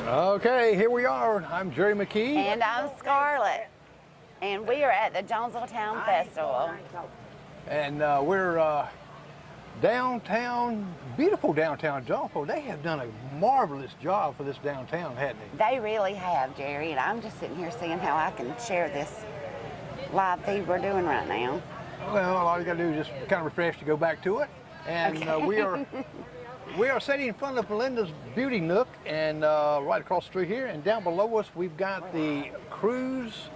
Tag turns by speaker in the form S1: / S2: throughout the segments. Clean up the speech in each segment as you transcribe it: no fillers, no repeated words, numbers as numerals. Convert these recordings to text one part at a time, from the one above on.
S1: Okay, here we are. I'm Jerry McKee.
S2: And I'm Scarlett. And we are at the Jonesville Town Festival.
S1: And we're downtown, beautiful downtown Jonesville. They have done a marvelous job for this downtown, haven't they?
S2: They really have, Jerry. And I'm just sitting here seeing how I can share this live feed we're doing right now.
S1: Well, all you got to do is just kind of refresh to go back to it. And
S2: okay.
S1: we are sitting in front of Belinda's Beauty Nook, and right across the street here, and down below us we've got the cruise,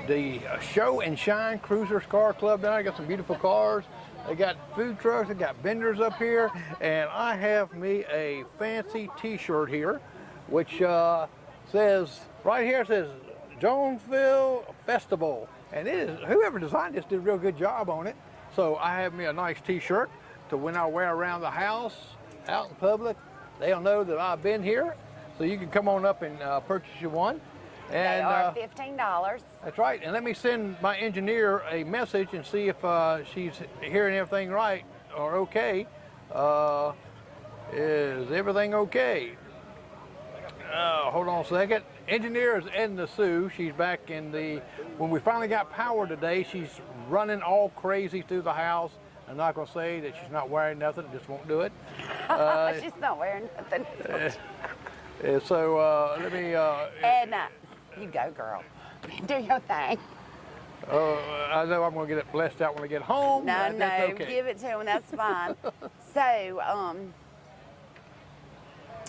S1: the Show and Shine Cruisers Car Club down there. Got some beautiful cars. They got food trucks, they got vendors up here, and I have me a fancy t-shirt here, which says, right here it says Jonesville Festival. And it is, whoever designed this did a real good job on it. So I have me a nice t-shirt to when I wear around the house, out in public, they'll know that I've been here. So you can come on up and purchase you one. And,
S2: they are $15.
S1: That's right. And let me send my engineer a message and see if she's hearing everything right or okay. Is everything okay? Hold on a second. Engineer is Edna Sue. She's back in the, when we finally got power today, she's running all crazy through the house. I'm not going to say that she's not wearing nothing, just won't do it.
S2: She's not wearing nothing.
S1: So let me...
S2: Edna, you go, girl. Do your thing.
S1: I know I'm going to get it blessed out when I get home.
S2: No,
S1: that's okay.
S2: Give it to him, that's fine. So,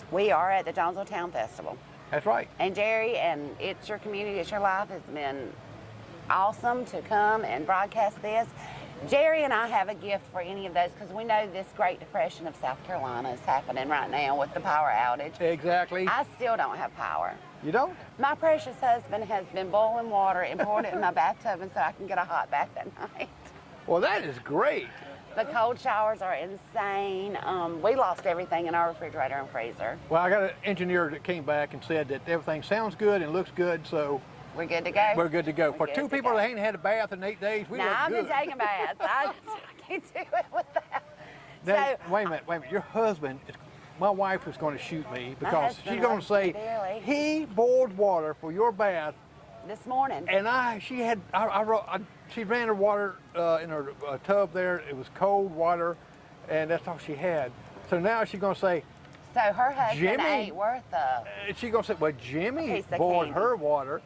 S2: we are at the Jonesville Town Festival.
S1: That's right.
S2: And Jerry, and It's Your Community, It's Your Life has been awesome to come and broadcast this. Jerry and I have a gift for any of those because we know this Great Depression of South Carolina is happening right now with the power outage.
S1: Exactly.
S2: I still don't have power.
S1: You don't?
S2: My precious husband has been boiling water and poured it in my bathtub and so I can get a hot bath at night.
S1: Well, that is great.
S2: The cold showers are insane. We lost everything in our refrigerator and freezer.
S1: Well, I got an engineer that came back and said that everything sounds good and looks good, so...
S2: We're good to go.
S1: We're good to go. For two people that ain't had a bath in 8 days, we look good.
S2: I've been taking baths. I can't do it with that.
S1: Now, wait a minute. Your husband, my wife is going to shoot me because she's going to say, he boiled water for your bath.
S2: This morning.
S1: And she ran her water in her tub there. It was cold water, and that's all she had. So now she's going to say,
S2: so her husband
S1: Jimmy,
S2: ain't worth of.
S1: She's going to say, well, Jimmy boiled her water.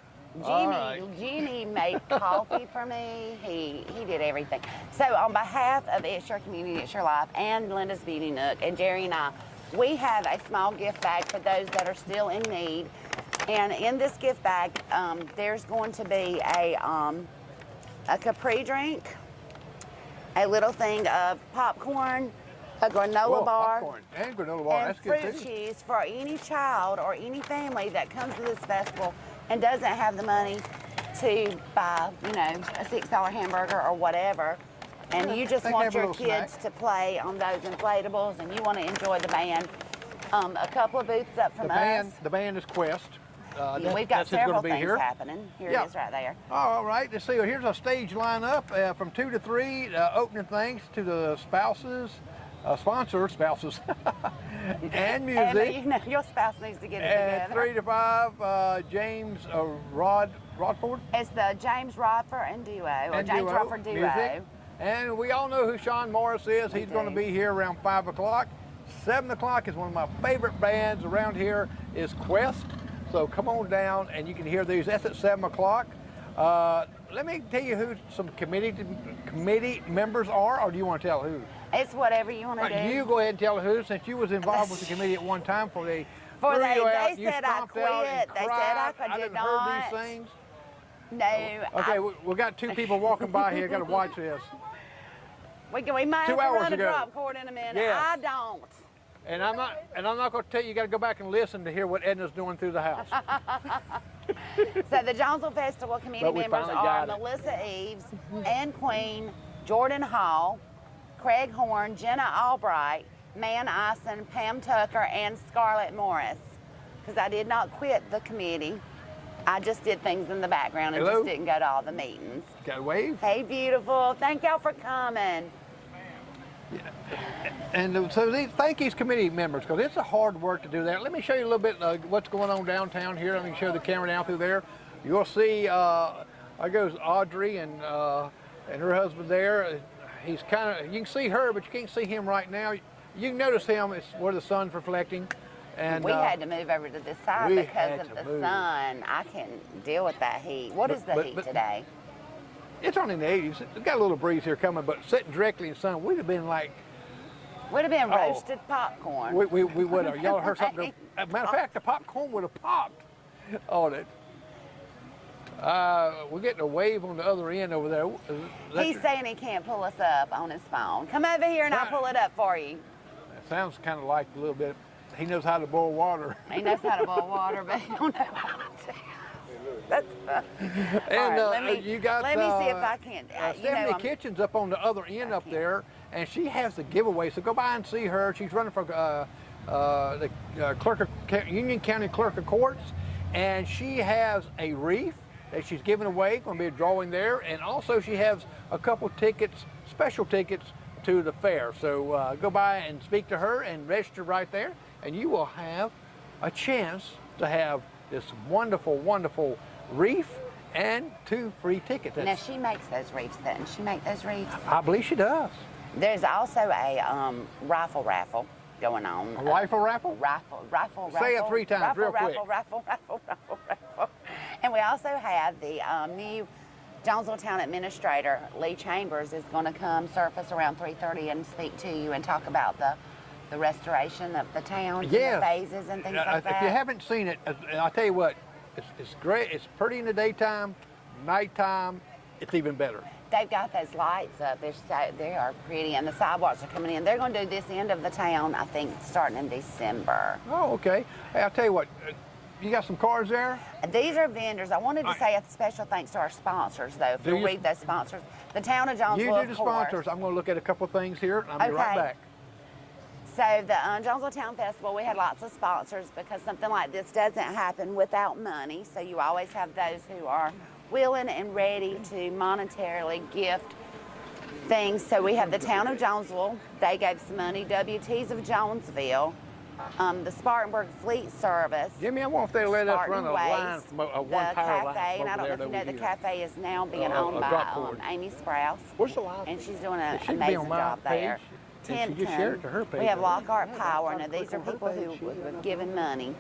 S2: Jimmy made coffee for me. He did everything. So on behalf of It's Your Community, It's Your Life, and Linda's Beauty Nook, and Jerry and I, we have a small gift bag for those that are still in need. And in this gift bag, there's going to be a Capri drink, a little thing of popcorn, a granola bar,
S1: popcorn and granola bar.
S2: And
S1: that's good
S2: fruit
S1: too.
S2: cheese for any child or any family that comes to this festival and doesn't have the money to buy, you know, a $6 hamburger or whatever, and you just want your kids to play on those inflatables and you want to enjoy the band. A couple of booths up from us.
S1: The band is Quest.
S2: We've got several things happening. Here it is right there.
S1: All right, let's see. Here's our stage lineup from 2 to 3, opening things to the spouses, sponsors, spouses, and music.
S2: And, you know, your spouse needs to get it together.
S1: And 3 to 5, James Rodford.
S2: It's the James Rodford and Duo, or James Rodford Duo.
S1: Music. And we all know who Sean Morris is. He's going to be here around 5 o'clock. 7 o'clock is one of my favorite bands around here is Quest. So come on down and you can hear these. That's at 7 o'clock. Let me tell you who some committee members are, or do you want to tell who?
S2: It's whatever you want to do.
S1: You go ahead and tell who, since you was involved with the committee at one time
S2: they said I quit. They said I did not.
S1: I didn't heard these things.
S2: No.
S1: Okay, we got 2 people walking by here. Got to watch this.
S2: We might have to run a drop cord in a minute.
S1: Yes.
S2: I don't.
S1: And I'm not going to tell you. You got to go back and listen to hear what Edna's doing through the house.
S2: So the Jonesville Festival committee members are Melissa Eves, Ann Queen, Jordan Hall, Craig Horn, Jenna Albright, Man Ison, Pam Tucker, and Scarlett Morris. Because I did not quit the committee. I just did things in the background and just didn't go to all the meetings.
S1: Got a wave?
S2: Hey, beautiful. Thank y'all for coming.
S1: Yeah. And so thank these committee members, because it's a hard work to do that. Let me show you a little bit what's going on downtown here. Let me show the camera down through there. You'll see, there goes Audrey and her husband there. He's kind of, you can see her, but you can't see him right now. You can notice him, it's where the sun's reflecting. And
S2: we had to move over to this side because of the sun. I can't deal with that heat. What is the heat today?
S1: It's only in the 80s. It's got a little breeze here coming, but sitting directly in the sun, we'd have been like...
S2: Would have been roasted popcorn.
S1: We would have. Y'all heard something? Matter of fact, the popcorn would have popped on it. We're getting a wave on the other end over there.
S2: He's saying he can't pull us up on his phone. Come over here and I'll pull it up for you.
S1: It sounds kind of like a little bit. He knows how to boil water.
S2: He knows how to boil water, but he don't know how to do it. That's fun.
S1: And
S2: right, let me see if I can.
S1: Stephanie Kitchen's up on the other end up there, and she has the giveaway. So go by and see her. She's running for the Union County Clerk of Courts, and she has a wreath that she's giving away. Going to be a drawing there, and also she has a couple tickets, special tickets to the fair. So go by and speak to her and register right there, and you will have a chance to have this wonderful, wonderful wreath and 2 free tickets.
S2: Now she makes those wreaths, doesn't she make those wreaths?
S1: I believe she does.
S2: There's also a rifle raffle going on.
S1: A rifle raffle?
S2: Rifle.
S1: Say it 3 times real quick.
S2: Raffle. And we also have the new Jonesville Town Administrator, Lee Chambers, is going to come surface around 3:30 and speak to you and talk about the restoration of the town, and the phases and things like that.
S1: If you haven't seen it, I'll tell you what, it's great. It's pretty in the daytime, nighttime, it's even better.
S2: They've got those lights up. They are pretty, and the sidewalks are coming in. They're going to do this end of the town, I think, starting in December.
S1: Oh, okay. Hey, I'll tell you what, you got some cards there?
S2: These are vendors. I wanted to say a special thanks to our sponsors, though. If you'll read those sponsors. The town of Jonesville,
S1: You do the sponsors. I'm going to look at a couple of things here, and I'll be right back.
S2: So the Jonesville Town Festival, we had lots of sponsors because something like this doesn't happen without money. So you always have those who are willing and ready to monetarily gift things. So we have the town of Jonesville. They gave some money. WTs of Jonesville. The Spartanburg Fleet Service.
S1: Jimmy, I wonder if they'll let us run a line from one power line.
S2: Cafe, and I don't know if you know, the cafe is now being owned by Amy Sprouse.
S1: Where's the line?
S2: And she's doing an amazing job there. We have Lockhart Power. Now these are people who have given money.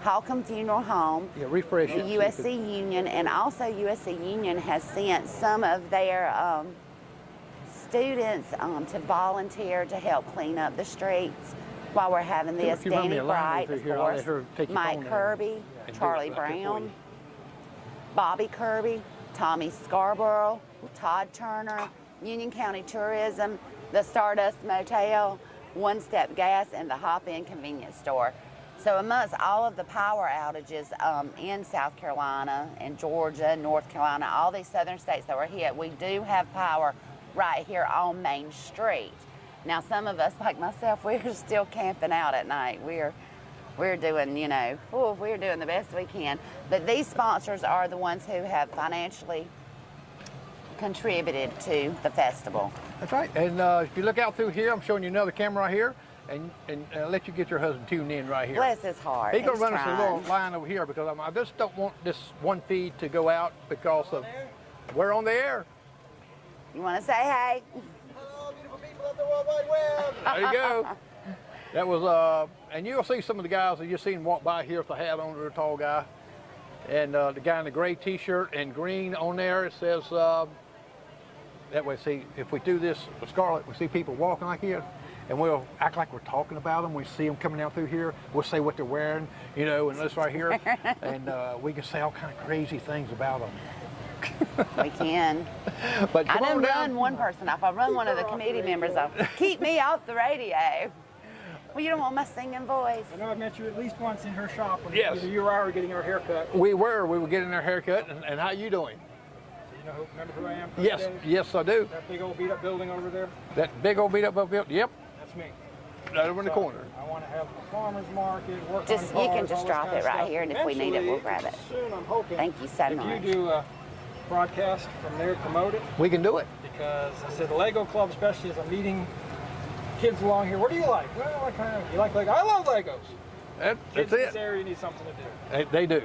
S2: Holcomb Funeral Home,
S1: the
S2: USC Union, and also USC Union has sent some of their students to volunteer to help clean up the streets while we're having this. Danny Bright, of course, Mike Kirby, Charlie Brown, Bobby Kirby, Tommy Scarborough, Todd Turner, Union County Tourism, the Stardust Motel, One Step Gas, and the Hop-In Convenience Store. So amongst all of the power outages in South Carolina and Georgia, North Carolina, all these southern states that were hit, we do have power right here on Main Street. Now some of us, like myself, we're still camping out at night. We're doing, you know, we're doing the best we can. But these sponsors are the ones who have financially contributed to the festival.
S1: That's right. And if you look out through here, I'm showing you another camera right here, and let you get your husband tuned in right here.
S2: Bless his heart.
S1: He's going to run us a little line over here because I just don't want this one feed to go out because of we're on the air.
S2: You want to say hey?
S3: Hello, beautiful people of the World Wide Web.
S1: There you go. That was, and you'll see some of the guys that you've seen walk by here with the hat on, they're a tall guy. And the guy in the gray t-shirt and green on there, it says, that way, see, if we do this with Scarlett, we see people walking like here, and we'll act like we're talking about them. We see them coming out through here. We'll say what they're wearing, you know, and this right here. And we can say all kind of crazy things about them.
S2: We can.
S1: But
S2: I done run one person off. I run one of the committee members off. Keep me off the radio. Well, you don't want my singing voice.
S3: I know I met you at least once in her shop when
S1: Yes.
S3: either you or I were getting our hair cut.
S1: We were getting our hair cut, and how you doing?
S3: Remember who I am?
S1: Yes, yes, I do.
S3: That big old beat up building over there?
S1: That big old beat up building, yep.
S3: That's me.
S1: Right over in the corner.
S3: I want to have a farmer's market, work
S2: Just,
S3: on
S2: you
S3: cars,
S2: can just
S3: all this
S2: drop
S3: kind
S2: it
S3: of
S2: right
S3: stuff.
S2: here, and if we need it, we'll grab it.
S3: Soon, I'm hoping.
S2: Thank you so much.
S3: If you do a broadcast from there, promote it.
S1: We can do it.
S3: Because I said the Lego Club especially is a meeting kids along here. What do you like? Well, I kind of, you like Lego? I love Legos.
S1: That's
S3: Kids in
S1: it.
S3: this area need something to do.
S1: They do.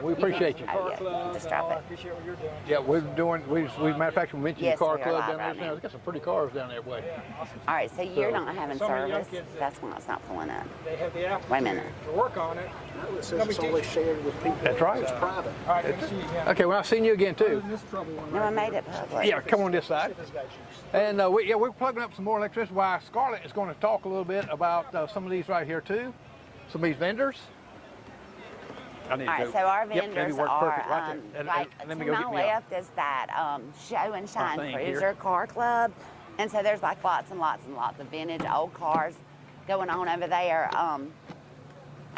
S1: We appreciate you.
S2: Oh, yeah.
S3: Clubs
S2: Just
S3: and
S2: drop
S3: all. I
S2: it.
S3: appreciate what you're doing.
S1: Yeah, we're doing. Matter of fact, we mentioned
S2: Yes,
S1: the car
S2: we are
S1: club
S2: live
S1: down there.
S2: right now.
S1: We've got some pretty cars down that way.
S3: Yeah, awesome.
S2: All right, so you're not having
S3: some of the young
S2: service.
S3: kids that-
S2: That's why it's not pulling up.
S3: They have the aptitude
S2: Wait a minute.
S3: to work on it.
S4: It says it's only shared with people.
S1: That's right.
S4: It's private.
S3: All right, good to see you again.
S1: Okay, well, I've seen you again too.
S3: This trouble one
S2: No,
S3: right
S2: I made
S3: here.
S2: it public.
S1: Yeah, come on this side.
S4: This guy's used.
S1: And we're plugging up some more electricity. While Scarlett is going to talk a little bit about some of these right here too. Some of these vendors. I need
S2: All right,
S1: to
S2: so our
S1: Yep, maybe
S2: vendors
S1: work
S2: are,
S1: perfect right there. And
S2: like,
S1: let me
S2: to
S1: go
S2: my
S1: get me a-
S2: left is that Show and Shine
S1: thing
S2: Cruiser
S1: here.
S2: Car Club. And so there's like lots and lots and lots of vintage old cars going on over there.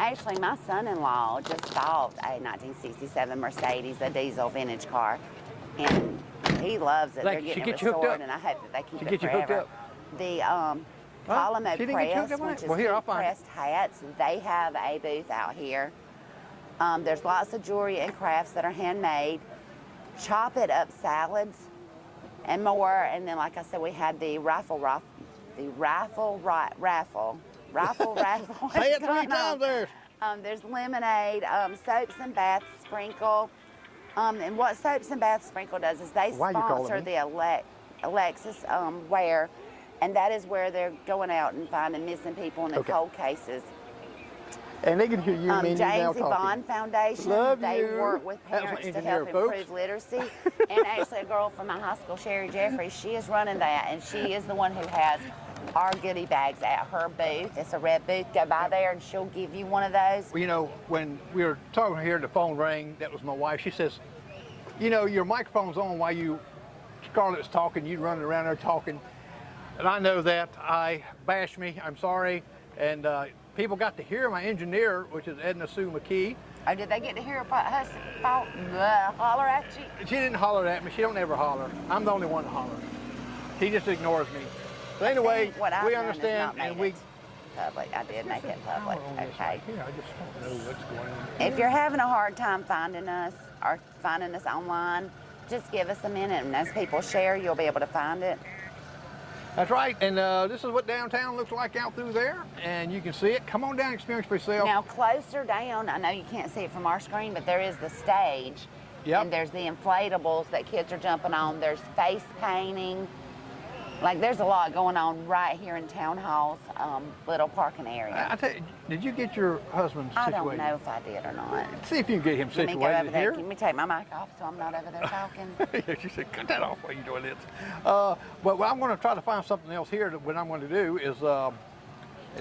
S2: Actually, my son-in-law just bought a 1967 Mercedes, a diesel vintage car. And he loves it.
S1: Thank
S2: They're
S1: you. She
S2: getting it
S1: get you hooked
S2: restored,
S1: up?
S2: and I hope that they keep
S1: She
S2: it
S1: get you hooked
S2: forever.
S1: up?
S2: The
S1: Huh?
S2: Colimo
S1: She didn't get you hooked
S2: Press,
S1: up on
S2: which
S1: it?
S2: is
S1: Well, here, I'll find it.
S2: pressed hats, they have a booth out here. There's lots of jewelry and crafts that are handmade, chop it up salads, and more. And then, like I said, we had the raffle.
S1: Say it 3
S2: going
S1: times
S2: on.
S1: there.
S2: There's lemonade, soaps and bath sprinkle. And what Soaps and Bath Sprinkle does is they
S1: Why you calling
S2: sponsor
S1: me?
S2: the Alexis Wear, and that is where they're going out and finding missing people in the
S1: Okay.
S2: cold cases.
S1: And they can hear you, me, and you now
S2: James E.
S1: talking.
S2: Bond Foundation,
S1: Love
S2: they
S1: you.
S2: work with
S1: That was my
S2: parents to
S1: engineer,
S2: help
S1: folks.
S2: improve literacy. And actually a girl from my high school, Sherry Jeffries, she is running that, and she is the one who has our goodie bags at her booth. It's a red booth. Go by there and she'll give you one of those.
S1: Well, you know, when we were talking here, the phone rang. That was my wife. She says, you know, your microphone's on while Scarlett's talking. You running around there talking. And I know that. Bash me. I'm sorry. And people got to hear my engineer, which is Edna Sue McKee.
S2: Oh, did they get to hear us holler at you?
S1: She didn't holler at me. She don't ever holler. I'm the only one that hollers. He just ignores me. But anyway,
S2: think what I've
S1: we
S2: done is
S1: understand,
S2: not
S1: and
S2: made
S1: we.
S2: it public. I did make it public. Okay.
S1: Here, I just don't know what's going on.
S2: If you're having a hard time finding us or finding us online, just give us a minute, and as people share, you'll be able to find it.
S1: That's right, and this is what downtown looks like out through there, and you can see it. Come on down and experience for yourself.
S2: Now, closer down, I know you can't see it from our screen, but there is the stage.
S1: Yep.
S2: And there's the inflatables that kids are jumping on. There's face painting. Like, there's a lot going on right here in Town Hall's little parking area.
S1: I tell you, did you get your husband
S2: I
S1: situated?
S2: don't know if I did or not.
S1: See if you can get him
S2: Let me go over
S1: situated
S2: there.
S1: here.
S2: Let me take my mic off so I'm not over there talking.
S1: Yeah, she said, cut that off while you're doing this. But what I'm going to try to find something else here. What I'm going to do is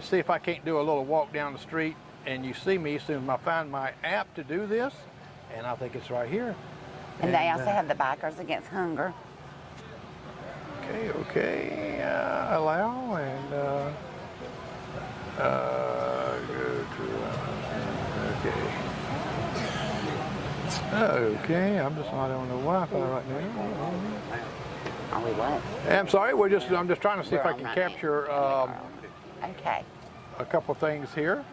S1: see if I can't do a little walk down the street, and you see me as soon as I find my app to do this, and I think it's right here.
S2: And they also have the Bikers Against Hunger.
S1: Okay, allow, and go to, okay, I'm just not on the Wi-Fi right now.
S2: Are we what?
S1: I'm sorry, I'm just trying to see if I
S2: We're
S1: can
S2: on right
S1: capture
S2: now. Okay.
S1: a couple things here.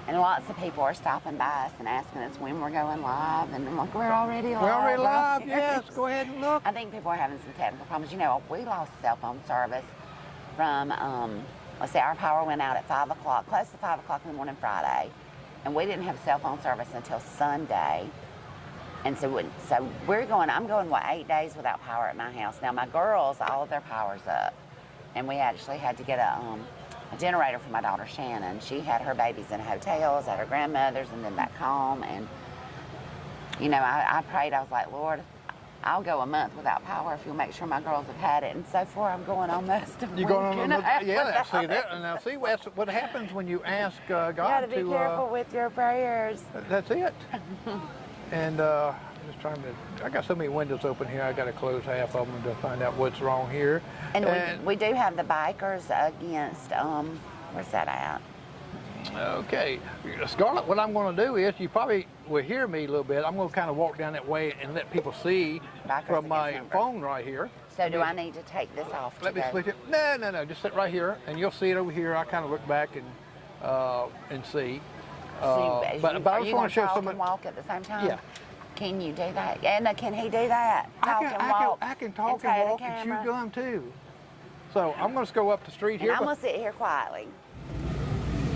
S2: And lots of people are stopping by us and asking us when we're going live, and I'm like, we're already live.
S1: We're already live,
S2: right
S1: yes,
S2: here."
S1: go ahead and look.
S2: I think people are having some technical problems. You know, we lost cell phone service from, let's say our power went out at 5 o'clock, close to 5 o'clock in the morning Friday, and we didn't have cell phone service until Sunday. And so I'm going, what, 8 days without power at my house. Now, my girls, all of their power's up, and we actually had to get a generator for my daughter Shannon. She had her babies in hotels at her grandmother's and then back home. And, you know, I prayed. I was like, Lord, I'll go a month without power if you'll make sure my girls have had it. And so far, I'm going almost a
S1: You're going
S2: week
S1: on
S2: and a half
S1: yeah, see
S2: without
S1: that,
S2: it.
S1: and now see what happens when you ask God
S2: You gotta be
S1: to.
S2: careful with your prayers.
S1: That's it. And I'm just trying to. I got so many windows open here. I got to close half of them to find out what's wrong here.
S2: And we do have the Bikers Against, where's that at?
S1: Okay, Scarlett, what I'm going to do is, you probably will hear me a little bit. I'm going to kind of walk down that way and let people see
S2: Bikers
S1: from my
S2: Against Hunger.
S1: phone right here.
S2: So do I need to take this off
S1: Let me
S2: today?
S1: switch it. No, just sit right here, and you'll see it over here. I kind of look back and see. But I
S2: are
S1: just
S2: you
S1: want
S2: going
S1: to show
S2: talk
S1: some.
S2: and walk at the same time?
S1: Yeah.
S2: Can you do that? And can he do that? Talk and walk.
S1: I can talk
S2: and
S1: and walk and chew
S2: camera.
S1: gum too. So I'm going to go up the street
S2: And
S1: here.
S2: I'm going to sit here quietly.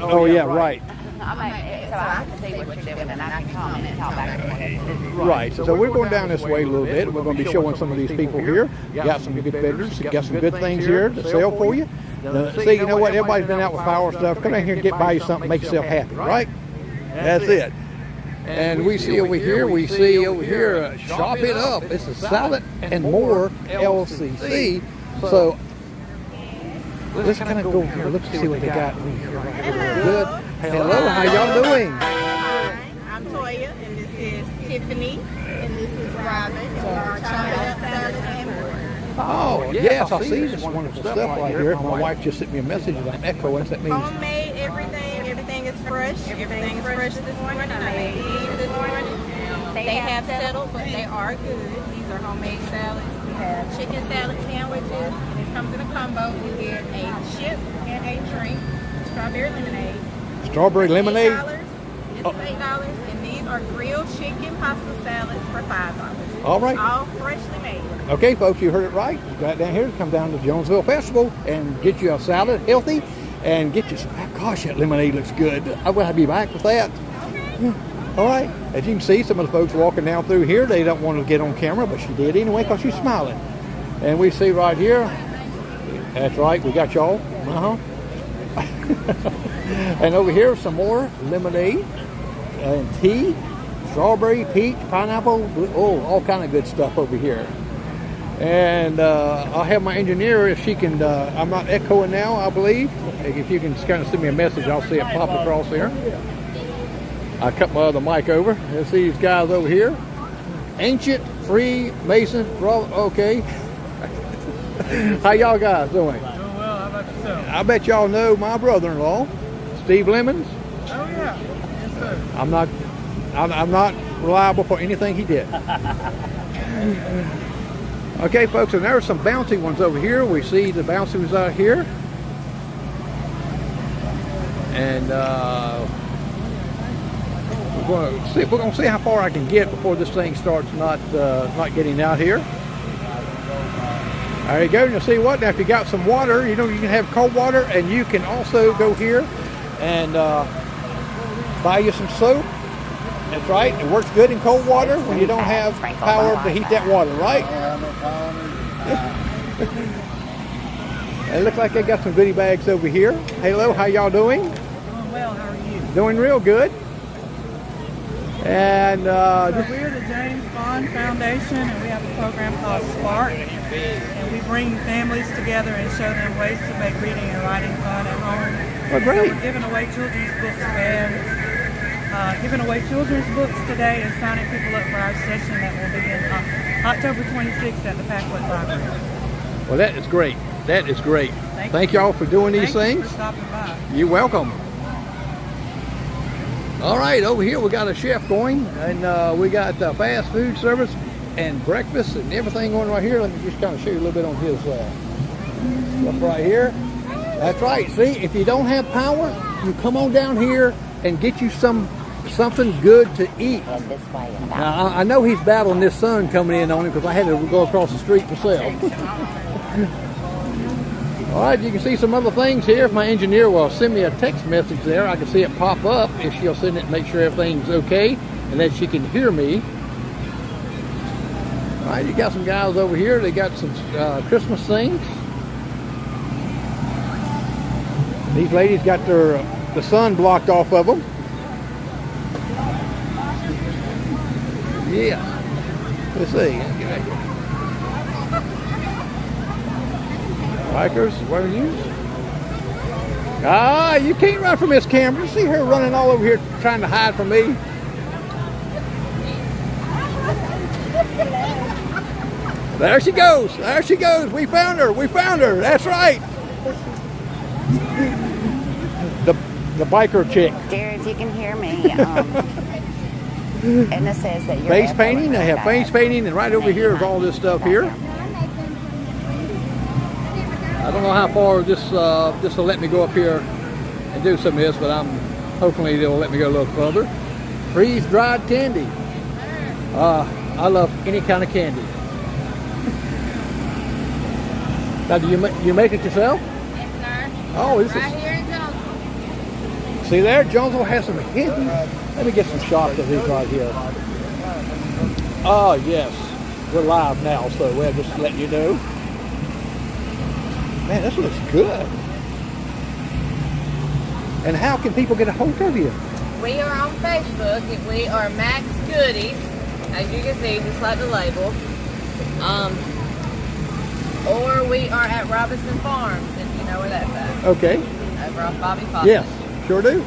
S1: Oh, yeah, right.
S2: So I can see what you're doing and I can comment and talk back and forth.
S1: Right. So we're going down this way a little bit. We're going to be showing some of these people here. Got some good vendors. Got some good things here to sell for you. See, you know what? Everybody's been out with power stuff. Come in here and get by you something, make yourself happy, right? That's it. And we see over here, Shop It Up. It's a Salad and More LCC. So let's kind of go here. Let's see what they got in here. Good. Hello, how y'all doing?
S5: Hi, I'm Toya, and this is Tiffany, and this is Robin, and our chocolate salads and more.
S1: Oh, yes, I see this wonderful stuff right here. My wife just sent me a message that I'm echoing. That means
S5: Homemade everything is fresh. Everything is fresh this morning. I made these this morning. They have settled, but they are good. These are homemade salads. We have chicken salad sandwiches, and it comes in a combo. You get a chip and a drink, strawberry lemonade.
S1: strawberry lemonade.
S5: This is $8, and these are grilled chicken pasta salads for $5.
S1: All right.
S5: All freshly made.
S1: Okay, folks, you heard it right. You got down here to come down to the Jonesville Festival and get you a salad, healthy, and get you some. Gosh, that lemonade looks good. I will be back with that. All right. As you can see, some of the folks walking down through here, they don't want to get on camera, but she did anyway because she's smiling. And we see right here, that's right, we got y'all. And over here, some more lemonade and tea, strawberry, peach, pineapple, oh, all kind of good stuff over here. And I'll have my engineer, if she can, I'm not echoing now, I believe. If you can just kind of send me a message, I'll see it pop across here. I cut my other mic over. Let's see these guys over here. Ancient, Free, Mason, okay. How y'all guys doing?
S3: Doing well. How about yourself?
S1: I bet y'all know my brother-in-law, Steve Lemons.
S3: Oh yeah. Yes, sir.
S1: I'm not reliable for anything he did. Okay, folks, and there are some bouncy ones over here. We see the bouncy ones out here. And we're going to see how far I can get before this thing starts not getting out here. There you go. You'll see what? Now, if you got some water, you know, you can have cold water, and you can also go here and buy you some soap. That's right. It works good in cold water when you don't have power to heat that water, right? It looks like they got some goodie bags over here. Hello, how y'all doing?
S6: Doing well, how are you?
S1: Doing real good. And
S6: We're the James Bond Foundation, and we have a program called Spark. And we bring families together and show them ways to make reading and writing fun at home.
S1: Oh, great.
S6: So we're giving away children's books today and signing people up for our session that will be in October 26th at the Packwood Library.
S1: well, that is great. That is great. Thank y'all for doing these
S6: Thank you
S1: things.
S6: for stopping by.
S1: You're welcome. All right, over here we got a chef going, and we got fast food service and breakfast and everything going right here. Let me just kind of show you a little bit on his stuff right here. That's right. See, if you don't have power, you come on down here and get you something good to eat.
S2: This way.
S1: Now, I know he's battling this sun coming in on him because I had to go across the street myself. All right, you can see some other things here. If my engineer will send me a text message there, I can see it pop up if she'll send it and make sure everything's okay and that she can hear me. All right, you got some guys over here. They got some Christmas things. These ladies got the sun blocked off of them. Yeah. Let's see. Bikers, what are you? Ah, you can't run from this camera. You see her running all over here trying to hide from me. There she goes. There she goes. We found her. We found her. That's right. The biker chick.
S2: Jared, if you can hear me, and it says that you're
S1: Face painting. They have face painting, and right over here is all this stuff here. I don't know how far this will let me go up here and do some of this, but hopefully they'll let me go a little further. Freeze-dried candy. I love any kind of candy. Now, do you make it yourself?
S5: Yes, sir.
S1: Oh, this
S5: Right
S1: is.
S5: here in Jonesville.
S1: See there, Jonesville has some hidden. Let me get some shots of these right here. Oh yes, we're live now, so we'll just let you know. Man, this looks good. And how can people get a hold of you?
S5: We are on Facebook and we are Max Goodies, as you can see, just like the label. Or we are at Robinson Farms, if you know where that's at.
S1: Okay.
S5: Over off Bobby Foster.
S1: Yes, sure do.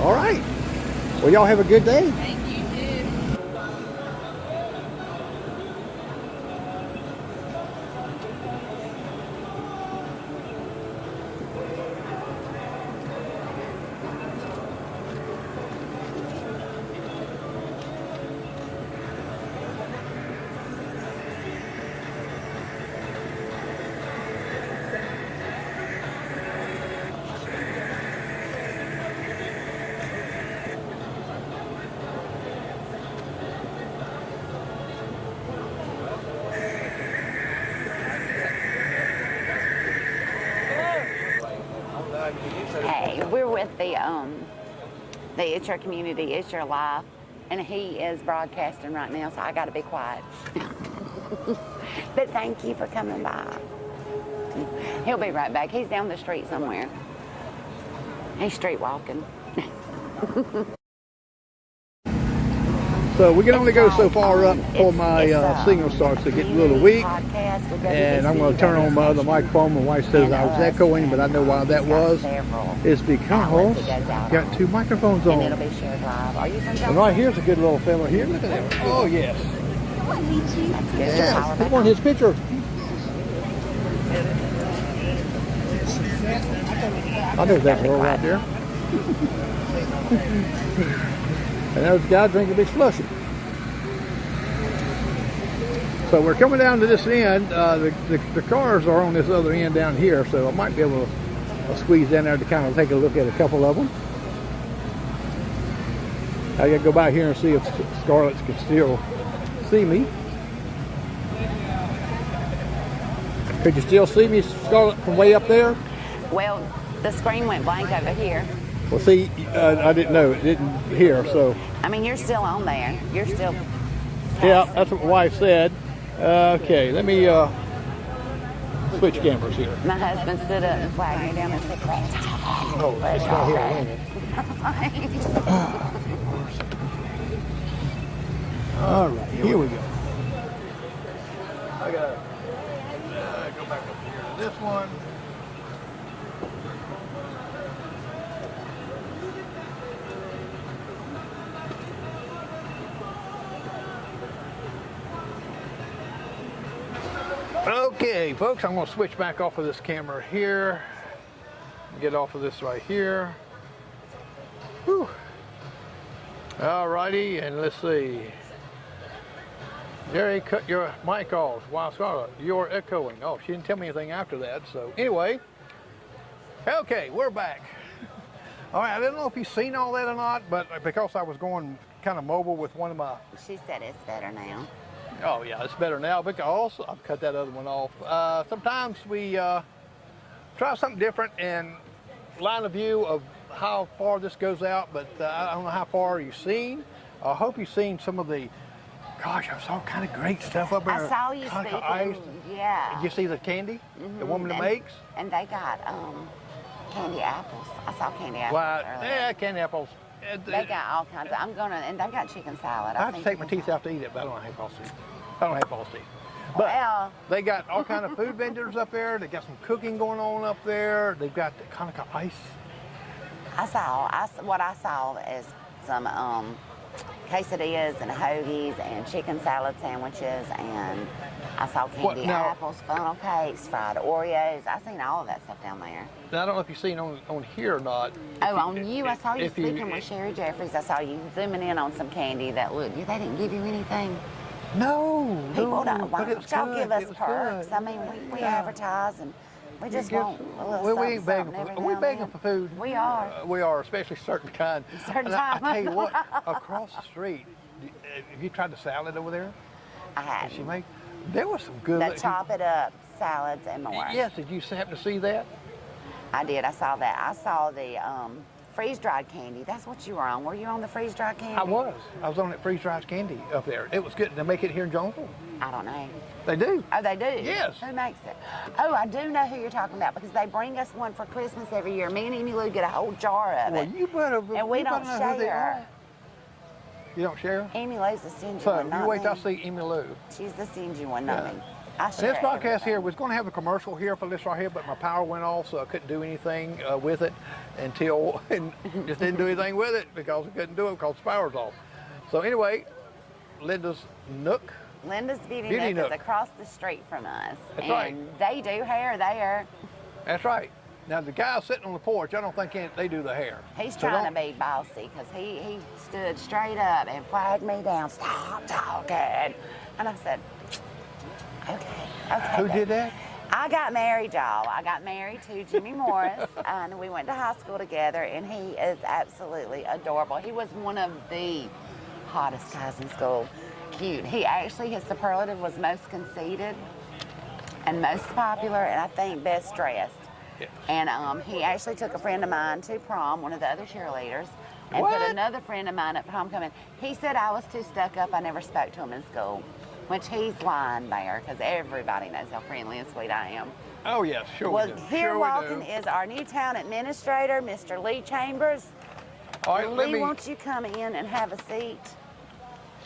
S1: All right. Well, y'all have a good day.
S5: Thank you, too.
S2: Hey, we're with the It's Your Community, It's Your Life, and he is broadcasting right now, so I got to be quiet. But thank you for coming by. He'll be right back. He's down the street somewhere. He's street walking.
S1: So we can only go so far up before my signal starts to get a little weak. And I'm going to turn on my other microphone. My wife says I was echoing, but I know why that was. It's because I've got two microphones on.
S2: And it'll be shared live. Are you from
S1: And right here's a good little fella here. Look at that. Oh, yes. Yes. He wanted his picture. I know that girl right there. And there's a guy drinking a big slushy. So we're coming down to this end. The cars are on this other end down here, so I might be able to squeeze down there to kind of take a look at a couple of them. I gotta go back here and see if Scarlett can still see me. Could you still see me, Scarlett, from way up there?
S2: Well, the screen went blank over here.
S1: Well, see, I didn't know. It didn't hear, so.
S2: I mean, you're still on there. You're still...
S1: Yeah, that's what my wife said. Okay, let me switch cameras here.
S2: My husband stood up and flagged me down and said,
S1: Oh, it's right here. All right, here we go. I gotta go back up here to this one. Okay, folks, I'm going to switch back off of this camera here. Get off of this right here. Whew. All righty, and let's see. Jerry, cut your mic off. Wow, Scarlett, you're echoing. Oh, she didn't tell me anything after that. So anyway, okay, we're back. All right, I don't know if you've seen all that or not, but because I was going kind of mobile with one of my...
S2: She said it's better now.
S1: Oh yeah, it's better now because I've cut that other one off. Sometimes we try something different and line of view of how far this goes out, but I don't know how far you've seen. I hope you've seen some of the, gosh, I saw kind of great stuff up there.
S2: I saw you
S1: Kind of
S2: speaking,
S1: ice.
S2: yeah.
S1: Did you see the candy the woman makes?
S2: And they got candy apples. I saw candy apples
S1: Well,
S2: earlier.
S1: yeah, candy apples.
S2: They got all kinds of, and they got chicken salad.
S1: I have to take my teeth out to eat it, but I don't have false teeth. I don't have false teeth. But
S2: Well,
S1: they got all kind of food vendors up there. They got some cooking going on up there. They've got the kind of ice.
S2: what I saw is some quesadillas and hoagies and chicken salad sandwiches, and I saw candy apples, funnel cakes, fried Oreos. I seen all of that stuff down there.
S1: Now, I don't know if you've seen on here or not.
S2: Oh, on you, I saw you speaking with Sherry Jeffries. I saw you zooming in on some candy that looked, they didn't give you anything.
S1: No,
S2: People don't
S1: but
S2: want,
S1: it was
S2: y'all
S1: good.
S2: give us
S1: It was
S2: perks.
S1: good.
S2: I mean, we advertise and we just want a little
S1: we
S2: something,
S1: ain't begging
S2: something
S1: for,
S2: every
S1: we're
S2: now
S1: begging
S2: and
S1: for
S2: then.
S1: food.
S2: We are.
S1: We are, especially certain kind.
S2: Certain
S1: And I
S2: time.
S1: tell you what, across the street, have you tried the salad over there?
S2: I
S1: That she
S2: had
S1: make? There was some good.
S2: the chop it up salads, and more.
S1: Yes, did you happen to see that?
S2: I did. I saw that. I saw the freeze-dried candy. That's what you were on. Were you on the freeze-dried candy?
S1: I was. I was on that freeze-dried candy up there. It was good. They make it here in Jonesville?
S2: I don't know.
S1: They do.
S2: Oh, they do?
S1: Yes.
S2: Who makes it? Oh, I do know who you're talking about because they bring us one for Christmas every year. Me and Amy Lou get a whole jar of
S1: Well,
S2: it.
S1: you better.
S2: And we
S1: you
S2: don't
S1: better know who they
S2: share.
S1: are. You don't share?
S2: Amy Lou's the stingy
S1: So
S2: one, not
S1: you wait
S2: me.
S1: till I see Amy Lou.
S2: She's the stingy one, not
S1: Yeah.
S2: me. I
S1: And
S2: share
S1: this podcast
S2: everything.
S1: here was going to have a commercial here for this right here, but my power went off, so I couldn't do anything with it until, and just didn't do anything with it because I couldn't do it because the power's off. So anyway, Linda's Nook.
S2: Linda's Beauty
S1: Beauty
S2: Nook
S1: Nook.
S2: is across the street from us.
S1: That's
S2: and
S1: right.
S2: They do hair there.
S1: That's right. Now the guy sitting on the porch, I don't think they do the hair.
S2: He's
S1: So
S2: trying
S1: don't-
S2: to be bossy because he stood straight up and flagged me down. Stop talking. And I said, okay.
S1: Who did that?
S2: I got married, y'all. I got married to Jimmy Morris, and we went to high school together, and he is absolutely adorable. He was one of the hottest guys in school. Cute. He actually, his superlative was most conceited and most popular, and I think best dressed.
S1: Yeah.
S2: And he actually took a friend of mine to prom, one of the other cheerleaders, and
S1: What?
S2: put another friend of mine up for homecoming. He said I was too stuck up. I never spoke to him in school, which he's lying there because everybody knows how friendly and sweet I am.
S1: Oh yes, sure
S2: Well,
S1: we do.
S2: here
S1: Sure we
S2: walking
S1: do.
S2: is our new town administrator, Mr. Lee Chambers.
S1: All right, let
S2: Lee,
S1: me.
S2: won't you come in and have a seat?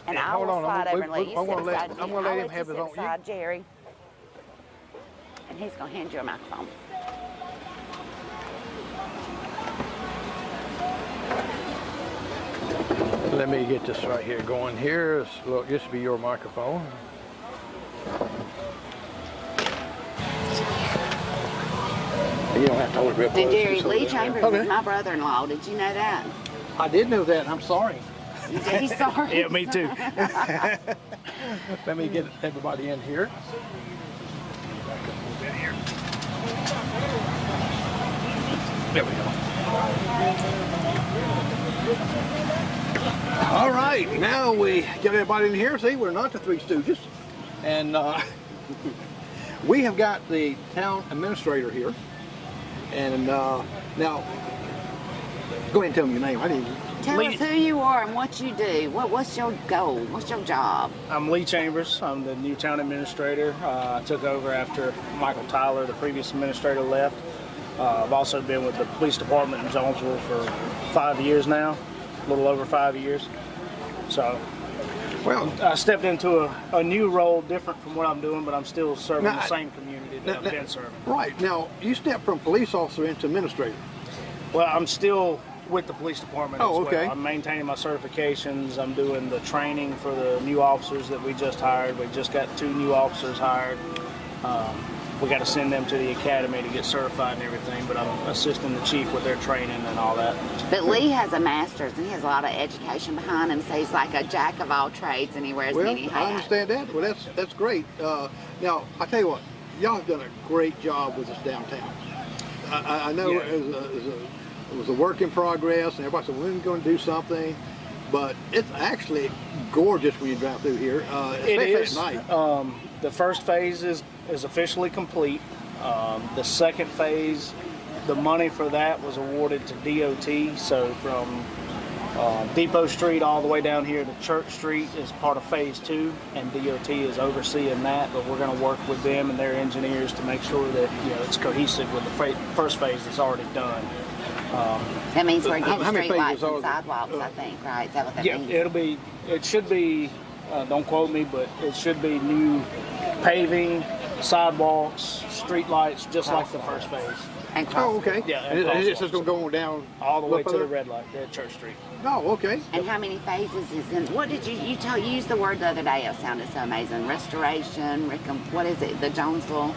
S2: And
S1: Yeah,
S2: I
S1: hold
S2: will
S1: on,
S2: slide
S1: we-
S2: over and let
S1: we-
S2: you
S1: I'm
S2: sit
S1: gonna let-
S2: beside
S1: I'm
S2: you.
S1: gonna let
S2: I'll
S1: him have his
S2: you
S1: own-
S2: sit beside Jerry. And he's going to hand you a microphone.
S1: Let me get this right here going here. Look, this will be your microphone. You don't have to hold it real close.
S2: And Jerry,
S1: just hold
S2: Lee
S1: it there.
S2: Chambers
S1: Okay.
S2: is my brother-in-law. Did you know that?
S1: I did know that, and I'm sorry.
S2: He's sorry.
S3: Yeah, me too.
S1: Let me get everybody in here. There we go. All right, now we get everybody in here. See, we're not the Three Stooges. And we have got the town administrator here. And now, go ahead and tell me your name. I didn't.
S2: Tell us who you are and what you do. What's your goal? What's your job?
S3: I'm Lee Chambers. I'm the new town administrator. I took over after Michael Tyler, the previous administrator, left. I've also been with the police department in Jonesville for 5 years now, a little over 5 years. So
S1: Well,
S3: I stepped into a new role, different from what I'm doing, but I'm still serving
S1: Now,
S3: the same community that I've been serving.
S1: right. Now, you stepped from police officer into administrator.
S3: Well, I'm still with the police department
S1: Oh,
S3: as
S1: okay.
S3: well. I'm maintaining my certifications. I'm doing the training for the new officers that we just hired. We just got 2 new officers hired. We got to send them to the academy to get certified and everything, but I'm assisting the chief with their training and all that.
S2: But Lee has a master's and he has a lot of education behind him, so he's like a jack of all trades and he wears
S1: Well,
S2: many hats.
S1: I understand that. Well, that's great. Now, I tell you what, y'all have done a great job with this downtown. I know
S3: Yeah.
S1: it was a work in progress, and everybody said, we're going to do something, but it's actually gorgeous when you drive through here,
S3: It
S1: especially
S3: is.
S1: at night.
S3: The first phase is officially complete. The second phase, the money for that was awarded to DOT. So from Depot Street all the way down here to Church Street is part of phase 2, and DOT is overseeing that. But we're going to work with them and their engineers to make sure that it's cohesive with the first phase that's already done.
S2: That means we're
S1: How
S2: getting
S1: many
S2: street lights
S1: phases are
S2: and
S1: there?
S2: sidewalks, I think, right? Is that what that
S3: Yeah,
S2: means?
S3: it should be, don't quote me, but it should be new paving, sidewalks, street lights, just like the first phase.
S2: And
S1: Oh,
S2: cross.
S1: okay.
S3: Yeah,
S1: And
S3: and
S1: it's just going to go down
S3: All the
S1: a little
S3: way to the
S1: further?
S3: red light at Church Street.
S1: Oh, okay.
S2: And how many phases is in? What did you used the word the other day? It sounded so amazing. Restoration, what is it? The Jonesville,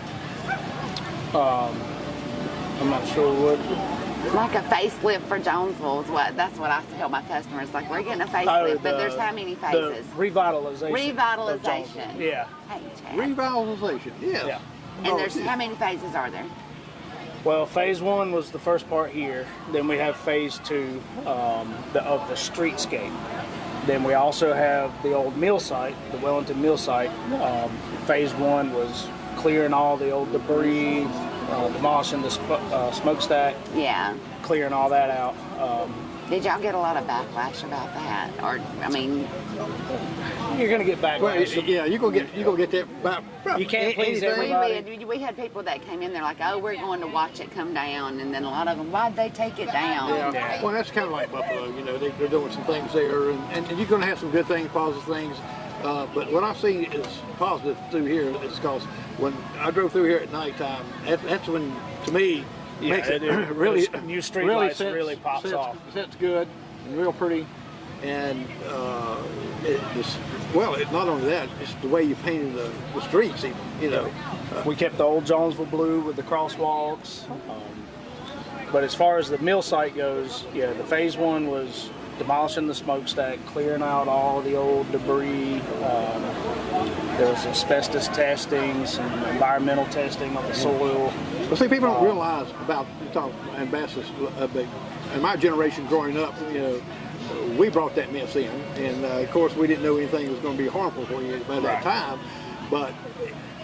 S3: I'm not sure what.
S2: like a facelift for Jonesville is what. That's what I tell my customers. Like we're getting a facelift, but there's how many phases?
S3: The revitalization. of
S2: Revitalization.
S3: Jonesville. Yeah.
S2: Hey, Chad.
S1: Revitalization, yes.
S3: Yeah.
S2: And there's how many phases are there?
S3: Well, phase 1 was the first part here. Then we have phase 2 of the streetscape. Then we also have the old mill site, the Wellington mill site. Phase 1 was clearing all the old debris, demolishing the smokestack,
S2: Yeah.
S3: clearing all that out.
S2: Did y'all get a lot of backlash about that? Or, I mean,
S3: You're going to get backlash.
S1: Well, yeah, you gonna get that about.
S3: You can't please
S1: anything.
S3: everybody.
S2: we had people that came in there like, oh, we're going to watch it come down. And then a lot of them, why'd they take it down?
S1: Yeah.
S3: Yeah.
S1: Well, that's kind of like Buffalo. You know, they're doing some things there, and you're going to have some good things, positive things. But what I've seen is positive through here is because when I drove through here at nighttime, that's when, to me,
S3: Yeah,
S1: makes it
S3: it-
S1: really
S3: those new street lights really pops off.
S1: Sets good and real pretty, and it's not only that, it's the way you painted the streets, even. You know.
S3: We kept the old Jonesville blue with the crosswalks. But as far as the mill site goes, yeah, the phase one was demolishing the smokestack, clearing out all the old debris. There was asbestos testing, some environmental testing of the soil.
S1: Well, see, people don't realize about asbestos. In my generation growing up, you know, we brought that mess in, and of course we didn't know anything was going to be harmful for you by that time. But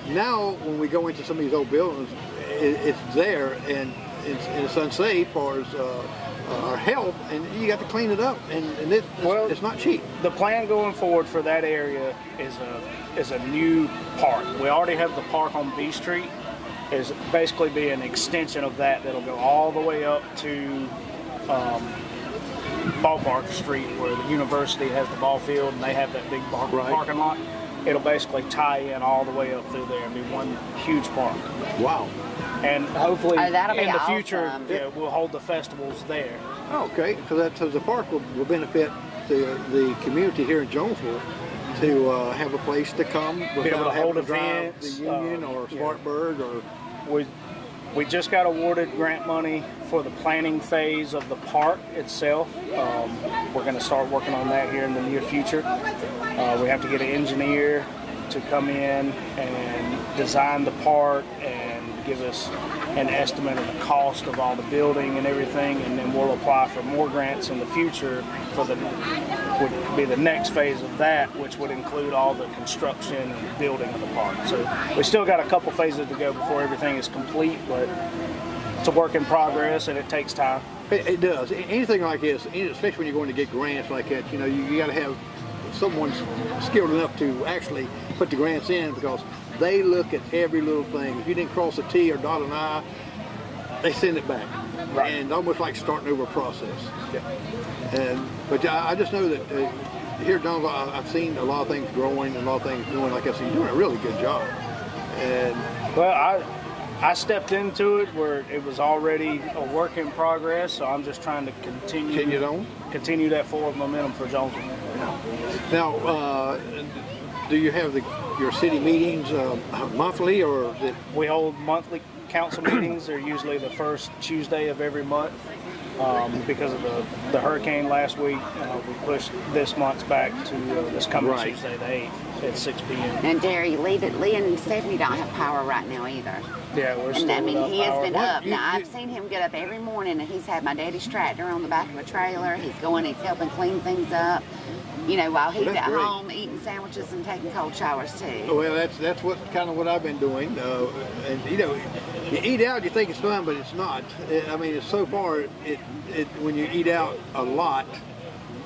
S1: now, when we go into some of these old buildings, it's there, and it's unsafe for our health, and you got to clean it up, and it's not cheap.
S3: The plan going forward for that area is a new park. We already have the park on B Street. Is basically be an extension of that that'll go all the way up to Ballpark Street, where the university has the ball field and they have that big parking lot. It'll basically tie in all the way up through there and be one huge park.
S1: Wow.
S3: And hopefully
S2: that'll be
S3: in the
S2: awesome.
S3: future, we'll hold the festivals there.
S1: Okay, so the park will benefit the community here in Jonesville to have a place to come
S3: Be able to hold
S1: having to drive
S3: events,
S1: the Union or Spartanburg or.
S3: We just got awarded grant money for the planning phase of the park itself. We're going to start working on that here in the near future. We have to get an engineer to come in and design the park and give us an estimate of the cost of all the building and everything, and then we'll apply for more grants in the future for would be the next phase of that, which would include all the construction and building of the park. So we still got a couple phases to go before everything is complete, but it's a work in progress and it takes time.
S1: It does. Anything like this, especially when you're going to get grants like that, you know, you got to have someone skilled enough to actually put the grants in, because they look at every little thing. If you didn't cross a T or dot an I, they send it back. Right. And almost like starting over a process. Yeah. But I just know that here at Jonesville, I've seen a lot of things growing and a lot of things doing. Like I said, you're doing a really good job. And
S3: well, I stepped into it where it was already a work in progress, so I'm just trying to continue that forward momentum for Jonesville.
S1: Now, do you have your city meetings monthly, or
S3: we hold monthly council meetings? They're usually the first Tuesday of every month. Because of the hurricane last week, we pushed this month's back to this coming Tuesday, the 8th, at 6 p.m.
S2: And Jerry, Lee and Stephanie don't have power right now either.
S3: Yeah, we're still
S2: he has been
S3: power.
S2: up. Now, I've seen him get up every morning, and he's had my daddy's tractor on the back of a trailer. He's helping clean things up, you know, while he's at home eating sandwiches and taking cold showers too.
S1: Well, that's what I've been doing. And you know, you eat out, you think it's fun, but it's not. I mean, so far, when you eat out a lot,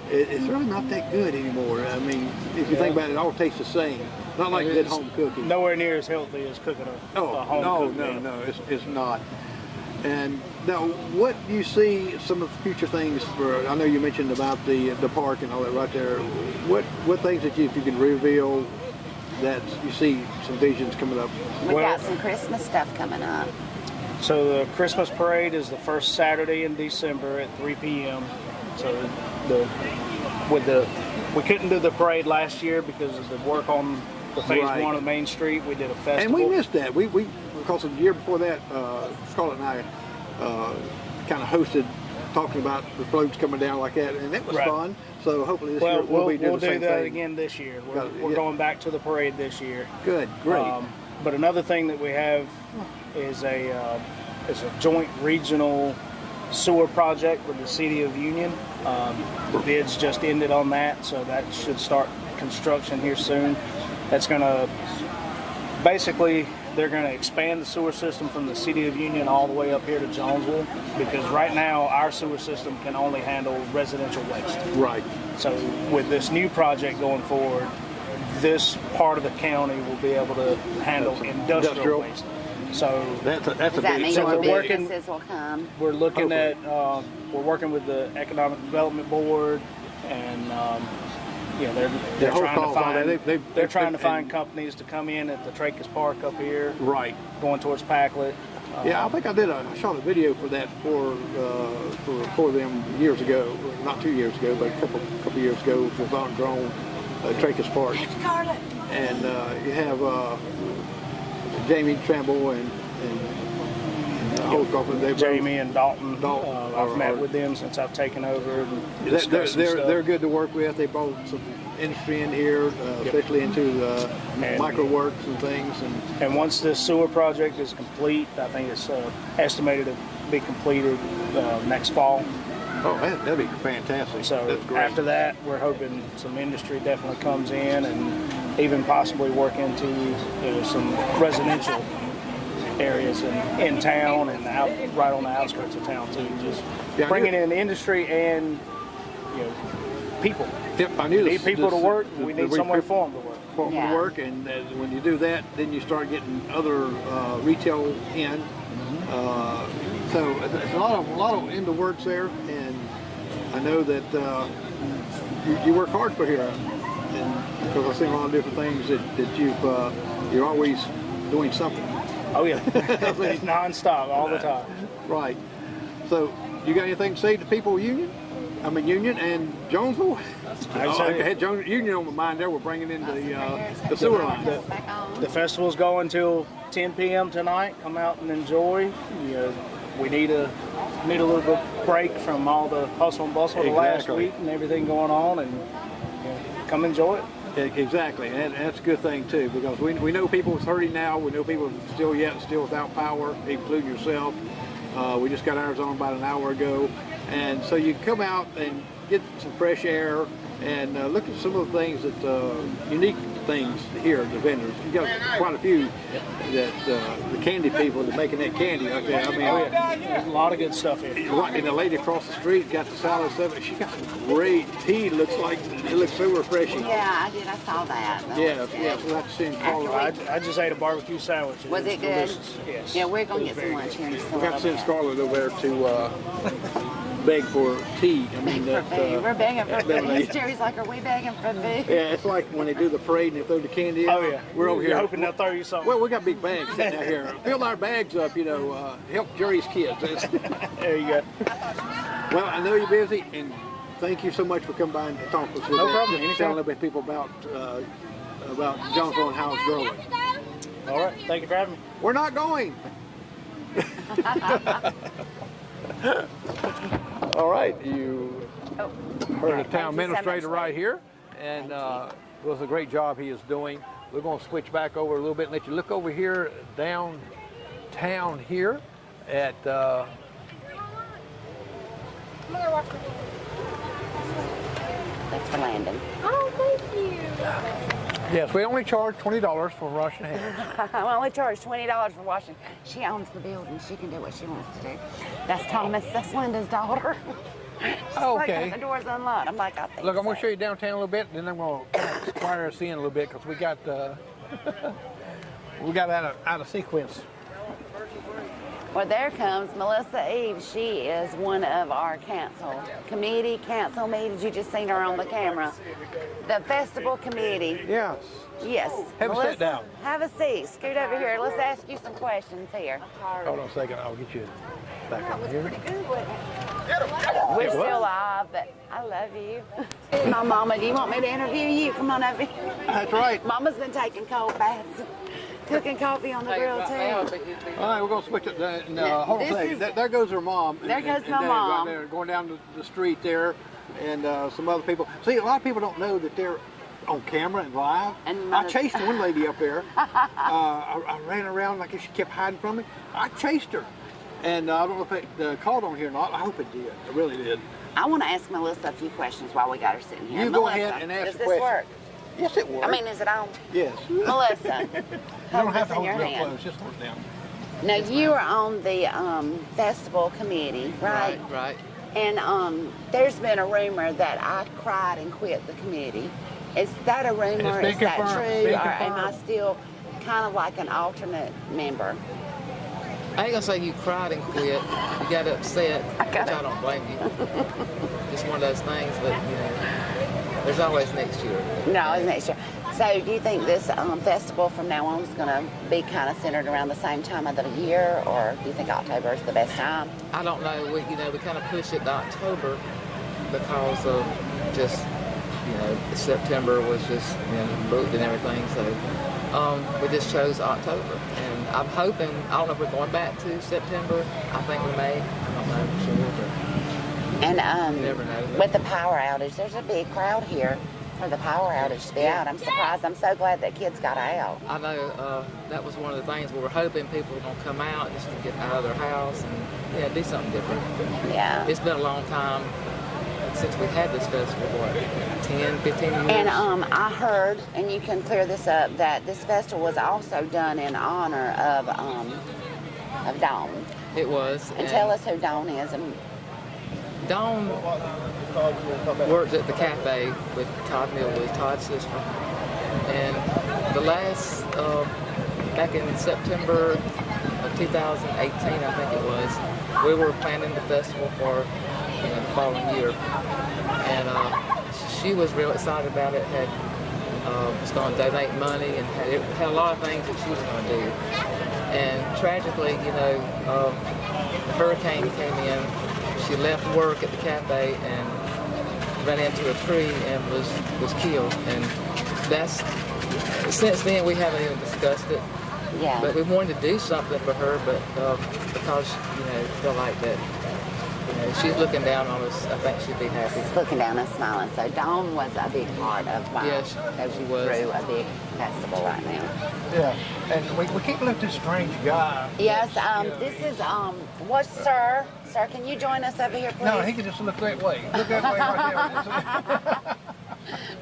S1: it's really not that good anymore. I mean, if you think about it, it all tastes the same. Not like good home cooking.
S3: Nowhere near as healthy as cooking a home cooked meal.
S1: No, it's not. And now, what do you see some of the future things for? I know you mentioned about the park and all that right there. What things that if you can reveal that you see some visions coming up?
S2: We got some Christmas stuff coming up.
S3: So the Christmas parade is the first Saturday in December at 3 p.m. So we couldn't do the parade last year because of the work on the phase one of Main Street. We did a festival.
S1: And we missed that. We because of the year before that, Scarlett and I kind of hosted, talking about the floats coming down like that, and that was fun. So hopefully this year we'll do the same
S3: that
S1: thing.
S3: again this year. We're going back to the parade this year.
S1: Good, great.
S3: But another thing that we have is a joint regional sewer project with the City of Union. The bids just ended on that, so that should start construction here soon. That's going to basically they're going to expand the sewer system from the city of Union all the way up here to Jonesville, because right now our sewer system can only handle residential waste.
S1: Right.
S3: So with this new project going forward, this part of the county will be able to handle industrial waste. So
S1: That's a
S2: Does that
S1: big.
S2: mean
S3: so
S2: more
S3: we're working-
S2: businesses will come?
S3: we're looking
S1: Hopefully.
S3: at we're working with the Economic Development Board, and they're
S1: whole
S3: trying to
S1: call's on
S3: find
S1: that.
S3: they're trying to
S1: and-
S3: find companies to come in at the Tracus Park up here,
S1: Right.
S3: going towards Packlet.
S1: Yeah, I think I shot a video for that for them years ago, not 2 years ago, but a couple years ago, with on drone Tracus Park, and you have Jamie Tramble and the whole couple.
S3: Jamie and Dalton. I've met
S1: are-
S3: with them since I've taken over. And
S1: They're,
S3: discussed some stuff.
S1: they're good to work with. They brought some industry in here, especially into
S3: And-
S1: micro works and things.
S3: And once this sewer project is complete, I think it's estimated to be completed next fall.
S1: Oh, that'd be fantastic.
S3: So
S1: That's great.
S3: after that, we're hoping some industry definitely comes in, and even possibly work into some residential areas in town and right on the outskirts of town too. Just
S1: Yeah,
S3: bringing in industry and people.
S1: Yep, I knew
S3: We
S1: this-
S3: need people to
S1: this-
S3: work.
S1: the-
S3: We
S1: the
S3: need somewhere
S1: people-
S3: for them to work.
S1: for them
S2: Yeah.
S1: to work, and when you do that, then you start getting other retail in. So there's a lot of in the works there, and I know that you work hard for here, and because I've seen a lot of different things that you're always doing something.
S3: Oh yeah, non-stop all the time.
S1: Right. So you got anything to say to people of Union? I mean Union and Jonesville.
S3: I'd say-
S1: I had Union on my mind there. We're bringing in the sewer line.
S3: The festival's going till 10 p.m. tonight. Come out and enjoy. We need a little bit break from all the hustle and bustle of the last
S1: Exactly.
S3: week and everything going on, and come enjoy it.
S1: Exactly, and that's a good thing too, because we know people is hurting now. We know people still without power, including yourself. We just got ours on about an hour ago, and so you come out and get some fresh air and look at some of the things that unique things here at the vendors. You got quite a few that the candy people that are making that candy out there. I mean,
S3: There's a lot of good stuff here.
S1: right, and the lady across the street got the salad stuff. She got some great tea. It looks so refreshing.
S2: Yeah, I did. I saw that. That
S1: Yeah,
S2: was good.
S1: yeah. So that's in Scarlet.
S3: I just ate a barbecue sandwich.
S2: Was it good?
S3: Delicious. Yes.
S2: Yeah, we're gonna
S3: It
S2: get
S3: was
S2: some
S3: very
S2: lunch
S3: good.
S2: here in just a
S1: We got to
S2: little
S1: send
S2: bit.
S1: Scarlett over there to beg for tea. I mean,
S2: For food. We're begging for food. Jerry's like, are we begging for food?
S1: yeah, it's like when they do the parade and they throw the candy out.
S3: Oh yeah,
S1: We're over
S3: You're
S1: here.
S3: hoping they'll throw you something.
S1: Well, we got big bags sitting out here. Fill our bags up, help Jerry's kids.
S3: There you go.
S1: Well, I know you're busy, and thank you so much for coming by and talking with us.
S3: No problem,
S1: Just
S3: anytime.
S1: telling a little bit people about Jonesville and how it's growing.
S3: All right, thank you for having me.
S1: We're not going. All right, you heard the town administrator right here, and it was a great job he is doing. We're going to switch back over a little bit and let you look over here downtown here at
S2: That's for Landon.
S5: Oh, thank you.
S1: yes, we only charge $20 for washing hands.
S2: I only charge $20 for washing. She owns the building. She can do what she wants to do. That's Thomas. That's Linda's daughter. She's like,
S1: Okay.
S2: the door's unlocked. I'm like, I think
S1: Look, I'm going to
S2: so.
S1: show you downtown a little bit, and then I'm going to kind of squire us in a little bit because we got out of sequence.
S2: Well, there comes Melissa Eve. She is one of our council meetings. You just seen her on the camera. The festival committee.
S1: Yes.
S2: Yes.
S1: Have a
S2: Melissa,
S1: sit down.
S2: Have a seat. Scoot over here. Let's ask you some questions here.
S1: Hold on a second. I'll get you back over here.
S2: We're still live, but I love you. My mama, do you want me to interview you? Come on over here.
S1: That's right.
S2: Mama's been taking cold baths, cooking coffee on the grill too.
S1: All right, we're going to switch it. Hold on a
S2: This
S1: second.
S2: is-
S1: There goes her mom.
S2: There goes my
S1: Dad
S2: mom.
S1: Right there, going down the street there, and some other people. See, a lot of people don't know that they're on camera and live.
S2: And
S1: I chased one lady up there. I ran around like she kept hiding from me. I chased her. And I don't know if it called on here or not. I hope it did. It really did.
S2: I want to ask Melissa a few questions while we got her sitting here.
S1: You go
S2: Melissa,
S1: ahead and ask
S2: does
S1: the
S2: this
S1: question.
S2: work?
S1: Yes, it would.
S2: I mean, is it on?
S1: yes. You
S2: Melissa,
S1: don't
S2: hold
S1: have
S2: this
S1: to
S2: in
S1: hold
S2: your
S1: it real
S2: hand.
S1: close. Just hold it down.
S2: Now, you are on the festival committee, right?
S7: Right.
S2: And there's been a rumor that I cried and quit the committee. Is that a rumor?
S1: It's
S2: Is
S1: been
S2: that
S1: confirmed.
S2: true?
S1: It's been
S2: Or am I
S1: confirmed.
S2: still kind of like an alternate member?
S7: I ain't gonna say you cried and quit. You got upset, which
S2: got
S7: I don't blame you. It's one of those things that, you know, there's always next year.
S2: No, it's next year. So do you think this festival from now on is going to be kind of centered around the same time of the year, or do you think October is the best time?
S7: I don't know. We kind of push it to October because of just, September was just, booked and everything. So we just chose October. And I'm hoping, I don't know if we're going back to September. I think we may. I don't know for sure. But
S2: And
S7: you never know.
S2: with the power outage, there's a big crowd here for the power outage to be out. I'm surprised. I'm so glad that kids got out.
S7: I know that was one of the things we were hoping people were going to come out just to get out of their house and do something different.
S2: Yeah.
S7: It's been a long time since we had this festival, what, 10, 15 years?
S2: And I heard, and you can clear this up, that this festival was also done in honor of Dawn.
S7: It was.
S2: And tell us who Dawn is. And
S7: Dawn worked at the cafe with Todd Millwood, Todd's sister. And the last, back in September of 2018, I think it was, we were planning the festival for the following year. And she was real excited about it, was going to donate money and had a lot of things that she was going to do. And tragically, the hurricane came in. She left work at the cafe and ran into a tree and was killed. And since then we haven't even discussed it.
S2: yeah.
S7: But we wanted to do something for her, but because feel like that she's looking down on us, I think she'd be happy.
S2: She's looking down and smiling. So Dawn was a big part of why
S7: Yes,
S2: she
S7: was.
S2: through a big festival right now.
S1: Yeah. And we keep looking at this strange guy.
S2: Yes, this is what, sir? Sir, can you join us over here, please?
S1: No, he can just look that way. Look that way right there.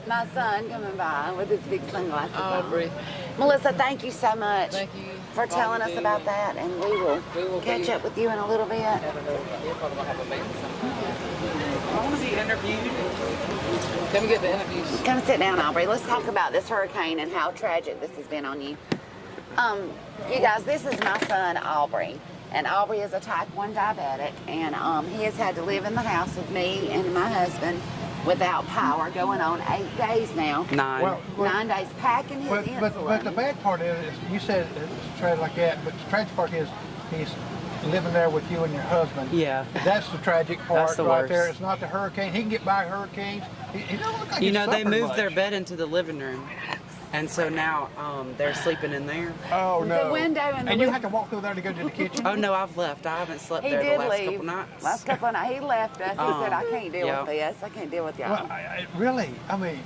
S2: My son coming by with his big sunglasses on.
S7: Aubrey,
S2: Melissa, thank you so much
S7: thank you
S2: for telling us about that, and we will catch up with you in a little bit.
S7: You're probably gonna have a meeting sometime.
S6: I want to be interviewed.
S7: Come and get the interviews.
S2: Come sit down, Aubrey. Let's talk about this hurricane and how tragic this has been on you. You guys, this is my son, Aubrey. And Aubrey is a type 1 diabetic, and he has had to live in the house with me and my husband without power going on 8 days now.
S6: 9.
S1: Well,
S2: 9 days packing his
S1: but
S2: insulin.
S1: the bad part is you said it's tragic like that, but the tragic part is he's living there with you and your husband.
S6: Yeah.
S1: That's the tragic part
S6: That's the
S1: right
S6: worst.
S1: there. It's not the hurricane. He can get by hurricanes. He don't look like
S6: You
S1: he's
S6: know, they
S1: suffered
S6: moved their
S1: much.
S6: bed into the living room. And so now they're sleeping in there.
S1: Oh no!
S2: The window and the
S1: you
S2: win-
S1: have to walk through there to go to the kitchen.
S6: Oh no, I've left. I haven't slept
S2: He
S6: there
S2: did
S6: the last
S2: leave.
S6: couple nights.
S2: Last couple of nights. He left us. He said, I can't deal
S6: yeah.
S2: with this. I can't deal with y'all.
S1: Well, really, I mean,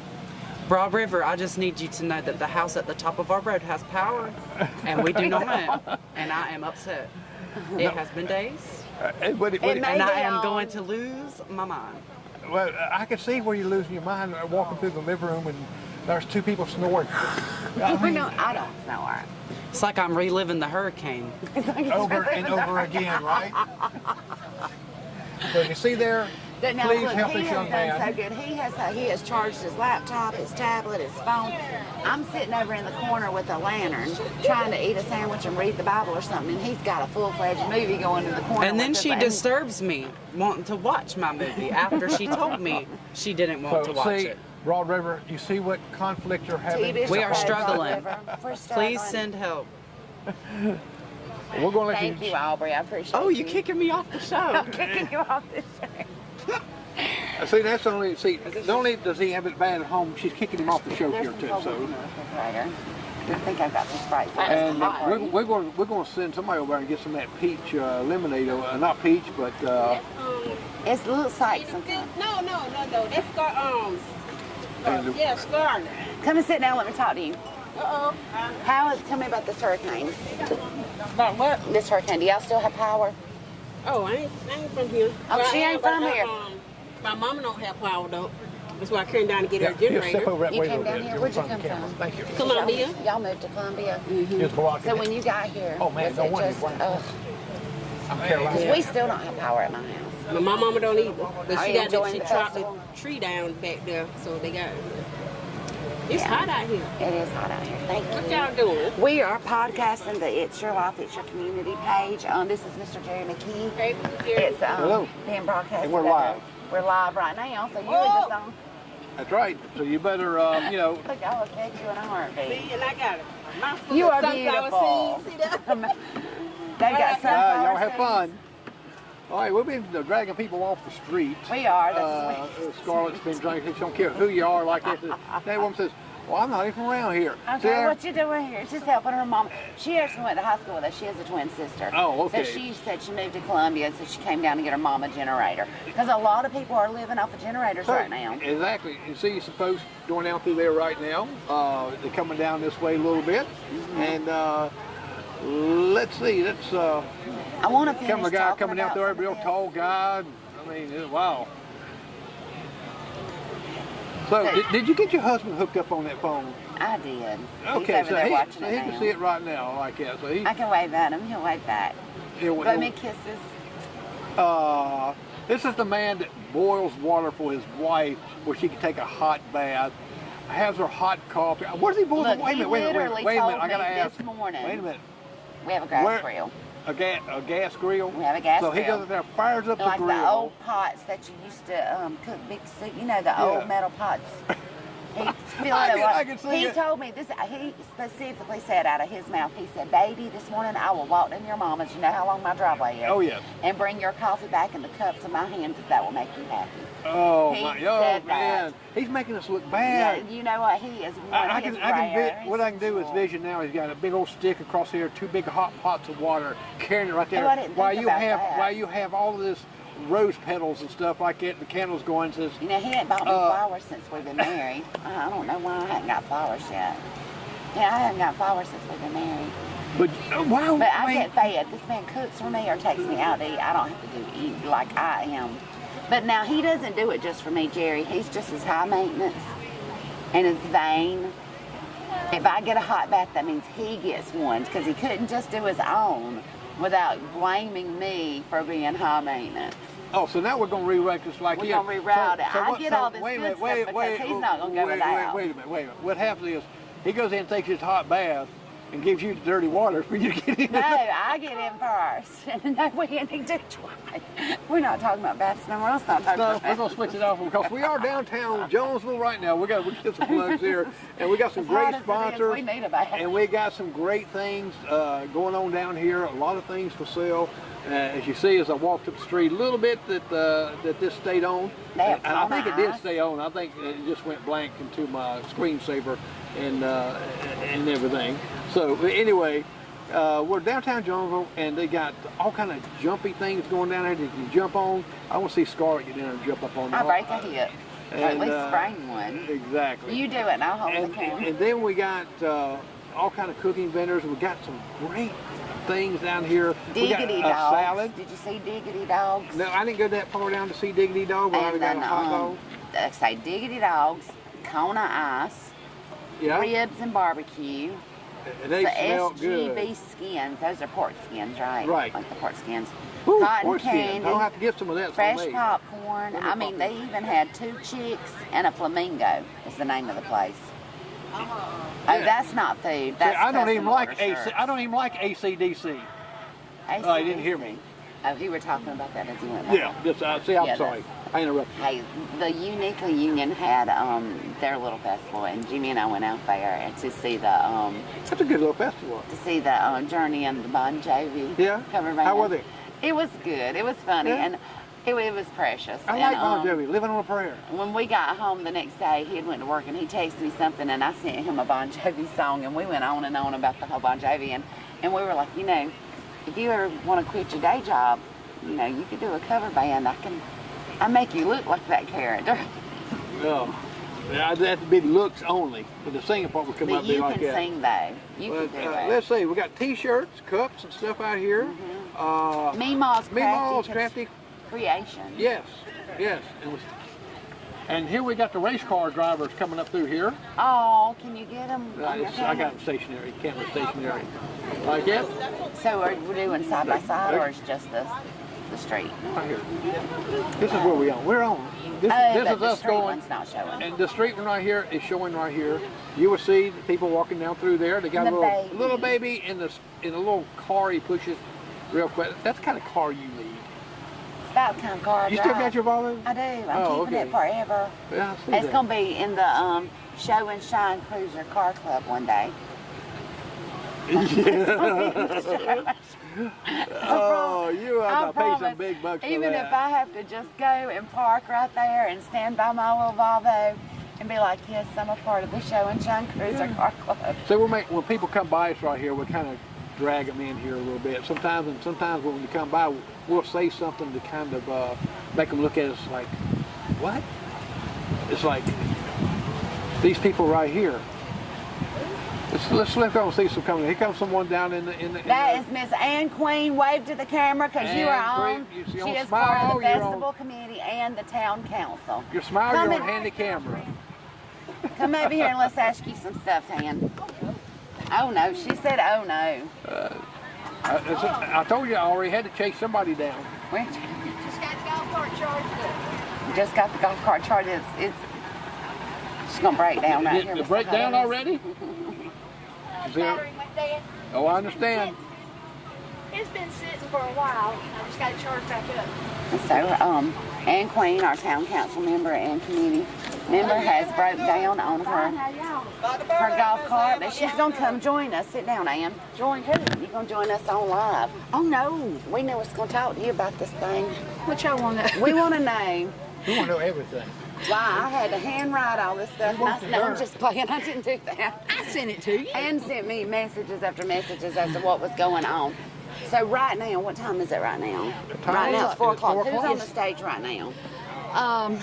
S6: Broad River, I just need you to know that the house at the top of our road has power, and we do not. And I am upset. It has been days,
S2: It may
S6: and I
S2: be
S6: am
S2: on-
S6: going to lose my mind.
S1: well, I can see where you're losing your mind walking through the living room and there's two people snoring. I mean,
S2: I don't snore.
S6: It's like I'm reliving the hurricane.
S1: over and over again, right? So you see there,
S2: But now,
S1: please
S2: look,
S1: help
S2: he
S1: this
S2: has
S1: young
S2: done so
S1: man.
S2: good. He has charged his laptop, his tablet, his phone. I'm sitting over in the corner with a lantern, trying to eat a sandwich and read the Bible or something, and he's got a full-fledged movie going in the corner.
S6: And then
S2: with us.
S6: she
S2: And
S6: disturbs me wanting to watch my movie after she told me she didn't want to
S1: So
S6: watch
S1: see,
S6: it.
S1: Broad River, you see what conflict you're having?
S2: TV
S6: We are
S2: shows,
S6: struggling.
S2: We're struggling.
S6: Please send help.
S1: We're going to let
S2: Thank you, Aubrey. I appreciate
S6: Oh,
S2: you.
S6: you kicking me off the show.
S2: I'm kicking you off this show.
S1: See, that's the only. See, not only does he have it bad at home, she's kicking him off the show
S2: There's
S1: here
S2: some
S1: too.
S2: bubbles
S1: So,
S2: in the refrigerator. I think I've got some Sprite.
S1: and we're going to send somebody over and get some of that peach lemonade. Not peach, but
S2: It looks like something.
S8: No. That's
S1: and
S8: yeah, Scarlet.
S2: Come and sit down. Let me talk to you.
S8: Uh-oh.
S2: Tell me about this hurricane.
S8: About what?
S2: This hurricane. Do y'all still have power?
S8: Oh, I ain't from here.
S2: Oh, she ain't from here.
S8: My mama don't have power though. That's why I came down to get her
S1: Just step
S8: generator.
S1: over that
S2: You
S1: way
S2: came
S1: a little
S2: down
S1: bit.
S2: here?
S1: You're
S2: Where'd
S1: in
S2: you
S1: front of the
S2: come
S1: camera.
S2: from?
S1: Thank you.
S8: Columbia.
S2: Y'all moved to Columbia.
S1: Just walk
S2: So
S1: it.
S2: when you got here,
S1: Oh, man,
S2: was
S1: no
S2: it
S1: wonder
S2: just,
S1: you weren't. I'm Carolina.
S2: 'cause we still don't have power at my house.
S8: My mama don't either. But
S2: Are
S8: she
S2: you
S8: got
S2: enjoying
S8: she
S2: the
S8: chopped the
S2: festival?
S8: tree down back there, so they got it's
S2: Yeah.
S8: hot out here.
S2: It is hot out here. Thank
S8: What
S2: you.
S8: y'all doing?
S2: We are podcasting the It's Your Life, It's Your Community page. This is Mr. Jerry McKee.
S8: Hey,
S2: It's
S1: Hello.
S2: being broadcasted.
S1: And we're live.
S2: We're live right now, so you were
S8: Oh.
S2: just on.
S1: That's right. So you better, you know,
S2: Look, I will catch you in a heartbeat.
S8: See, and I got it. My foot
S2: You
S8: is
S2: are
S8: sunflower
S2: beautiful.
S8: seeds. See that?
S2: They got sunflower
S1: y'all have
S2: seeds.
S1: fun. All right, we've been dragging people off the street.
S2: We are. That's
S1: Scarlett's been drinking. She don't care who you are like that. That woman says, well, I'm not even from around here.
S2: Okay,
S1: There.
S2: what you doing here? She's helping her mom. She actually went to high school with us. She has a twin sister.
S1: Oh, okay.
S2: So she said she moved to Columbia, so she came down to get her mom a generator. Because a lot of people are living off of generators right now.
S1: Exactly. You see some folks going down through there right now. They're coming down this way a little bit. And let's see, that's
S2: I want to finish
S1: camera guy
S2: talking
S1: coming out
S2: about
S1: there, a
S2: some of
S1: real
S2: this.
S1: tall guy. I mean, wow. So, did you get your husband hooked up on that phone?
S2: I did.
S1: Okay,
S2: He's over
S1: so
S2: there
S1: he
S2: watching it
S1: can
S2: now.
S1: see it right now like that. So he,
S2: I can wave at him. He'll wave back. Let me kisses.
S1: This is the man that boils water for his wife where she can take a hot bath, has her hot coffee. What does he boil?
S2: Look,
S1: Wait a
S2: he
S1: minute, wait a minute,
S2: literally
S1: wait a minute.
S2: told
S1: I gotta
S2: me
S1: ask.
S2: this morning.
S1: Wait a minute.
S2: We have a gas
S1: Where-
S2: grill.
S1: A gas grill?
S2: We have a gas
S1: so
S2: grill.
S1: he goes up there, fires up
S2: Like
S1: the grill.
S2: the old pots that you used to cook big soup. You know, the
S1: Yeah.
S2: old metal pots. He filled
S1: I
S2: it
S1: can-
S2: up.
S1: I can see
S2: He
S1: it.
S2: told me this. He specifically said out of his mouth. He said, "Baby, this morning I will walk down your mama's. You know how long my driveway is.
S1: Oh, yes.
S2: And bring your coffee back in the cups of my hands if that will make you happy."
S1: Oh,
S2: He
S1: my,
S2: said
S1: oh
S2: that.
S1: man. He's making us look
S2: Yeah,
S1: bad.
S2: you know what? He is one.
S1: I
S2: He
S1: can,
S2: is
S1: I can,
S2: rare.
S1: what I can do is
S2: He's
S1: vision now. He's got a big old stick across here, two big hot pots of water, carrying it right there.
S2: Oh, I didn't think about that.
S1: While you have all of this rose petals and stuff like that, and the candles going. Says,
S2: You know, he ain't bought me flowers since we've been married. I don't know why I hadn't got flowers yet. Yeah, I haven't got flowers since we've been married.
S1: but wow,
S2: But I
S1: mean,
S2: get fed. This man cooks for me or takes me out to eat. I don't have to do eat like I am. But now he doesn't do it just for me, Jerry. He's just as high maintenance and as vain. If I get a hot bath, that means he gets one because he couldn't just do his own without blaming me for being high maintenance.
S1: Oh, so now we're going to rewrite this like
S2: We're
S1: you.
S2: gonna reroute it. I
S1: what-
S2: get all this
S1: wait a
S2: good
S1: minute,
S2: stuff
S1: wait,
S2: because
S1: wait,
S2: he's not gonna go
S1: wait,
S2: without.
S1: Wait a minute. What happens is he goes in and takes his hot bath and gives you the dirty water for you to get in.
S2: No, I get in first. No, we need to try. We're not talking about baths no more. Let's not talk
S1: No,
S2: about
S1: we're
S2: baths.
S1: gonna switch it off because we are downtown Jonesville right now. We get some plugs here, and we got some
S2: As hot
S1: great
S2: as it is,
S1: sponsors,
S2: we need a bath.
S1: and we got some great things going on down here. A lot of things for sale. As you see, as I walked up the street, a little bit that this stayed on,
S2: They have
S1: and I think it did
S2: ice.
S1: stay on. I think it just went blank into my screensaver and everything. So anyway. We're downtown Jonesville, and they got all kind of jumpy things going down there that you can jump on. I want to see Scarlett get in there and jump up on
S2: I
S1: that.
S2: break a hip. Or at least sprain one.
S1: Exactly.
S2: You do it, and I'll hold
S1: and,
S2: the camera.
S1: and then we got all kind of cooking vendors. We got some great things down here. We got
S2: Diggity
S1: a
S2: dogs.
S1: salad.
S2: Did you see Diggity Dogs?
S1: No, I didn't go that far down to see Diggity Dog, but I
S2: And
S1: got
S2: then,
S1: a hot dog.
S2: say Diggity Dogs, Kona Ice,
S1: Yeah,
S2: ribs and barbecue.
S1: and they
S2: The
S1: smell
S2: SGB
S1: good.
S2: skins. Those are pork skins, right?
S1: Right.
S2: Like the pork skins.
S1: Ooh,
S2: Cotton
S1: horse skin.
S2: candy.
S1: I'll have to get some of that.
S2: Fresh
S1: for me.
S2: popcorn. I mean, they even had 2 chicks and a flamingo is the name of the place. Oh, that's not food. That's
S1: I don't even
S2: custom
S1: like
S2: order
S1: AC.
S2: shirts.
S1: I don't even like ACDC. Oh, you didn't hear me.
S2: Oh, you were talking about that as you went by.
S1: Yeah, just see, I'm
S2: Yeah,
S1: sorry. I interrupted.
S2: Hey, the Uniquely Union had their little festival, and Jimmy and I went out there and to see the
S1: That's a good little festival.
S2: Journey and the Bon Jovi
S1: Yeah?
S2: cover band.
S1: How was it?
S2: It was good. It was funny,
S1: Yeah?
S2: and it was precious.
S1: I
S2: and,
S1: like Bon Jovi. Living on a Prayer.
S2: When we got home the next day, he had went to work and he texted me something, and I sent him a Bon Jovi song, and we went on and on about the whole Bon Jovi, and we were like, you know, if you ever want to quit your day job, you know, you could do a cover band. I make you look like that character.
S1: No. I'd have to be looks only, but the singing part would come
S2: But
S1: out be
S2: you
S1: like
S2: can
S1: that.
S2: sing though. You
S1: But,
S2: can do it.
S1: let's see, we got T-shirts, cups, and stuff out here.
S2: Meemaw's
S1: Meemaw's
S2: Crafty
S1: Crafty.
S2: Creation.
S1: Yes, yes. And here we got the race car drivers coming up through here.
S2: Oh, can you get them?
S1: I got them stationary, camera stationary. Like it?
S2: So are we doing side by side, or is just the street?
S1: Right here. This is where we on. We're on. This
S2: But
S1: is
S2: the
S1: us
S2: street
S1: going.
S2: one's not showing.
S1: And the street one right here is showing right here. You will see the people walking down through there. They got
S2: The
S1: a little baby in a little car he pushes real quick. That's the kind of car you need.
S2: It's about the kind of car I
S1: You
S2: drive.
S1: still got your Volvo?
S2: I do. I'm keeping it forever.
S1: Yeah, I see
S2: It's
S1: that.
S2: going to be in the Show and Shine Cruiser Car Club one day.
S1: Oh, you
S2: I
S1: have to pay some
S2: promise,
S1: big bucks for
S2: even
S1: that.
S2: if I have to just go and park right there and stand by my little Volvo and be like, yes, I'm a part of the Show and Shine Cruiser Car Club.
S1: So when people come by us right here, we kind of drag them in here a little bit. Sometimes when you come by, we'll say something to kind of make them look at us like, what? It's like, these people right here. Let's look over and see some coming. Here comes someone down in the.
S2: That is Miss Ann Queen. Wave to the camera because you are on.
S1: Queen,
S2: She
S1: on
S2: is
S1: Smile,
S2: part of the
S1: you're
S2: festival
S1: on-
S2: committee and the town council.
S1: Your smile,
S2: Come
S1: you're on
S2: in.
S1: handy camera.
S2: Come over here and let's ask you some stuff, Ann. Oh no, she said oh no.
S1: I told you I already had to chase somebody down.
S2: Where?
S5: Just got the golf cart charged.
S2: Just got the golf cart charted. It's gonna break down right here.
S1: It
S2: Mr.
S1: break down
S2: Huddles.
S1: already? Is there-
S5: Battery went dead.
S1: Oh, I understand.
S5: It's been sitting for a while. I just got it charged back up.
S2: So, Ann Queen, our town council member and committee member, has broke down on her golf cart, but she's gonna come join us. Sit down, Ann. Join who? You're gonna join us on live.
S5: Oh no.
S2: We know what's gonna talk to you about this thing.
S5: What y'all want to?
S2: We want to know
S1: We want to know everything.
S2: why I had to handwrite all this stuff. And I said, no, I'm just playing. I didn't do that.
S5: I sent it to you.
S2: Ann sent me messages after messages as to what was going on. So right now, what time is it right now?
S1: time
S2: Right now
S1: is
S2: it's 4 o'clock.
S1: 4
S2: Who's
S1: o'clock?
S2: on the stage right now?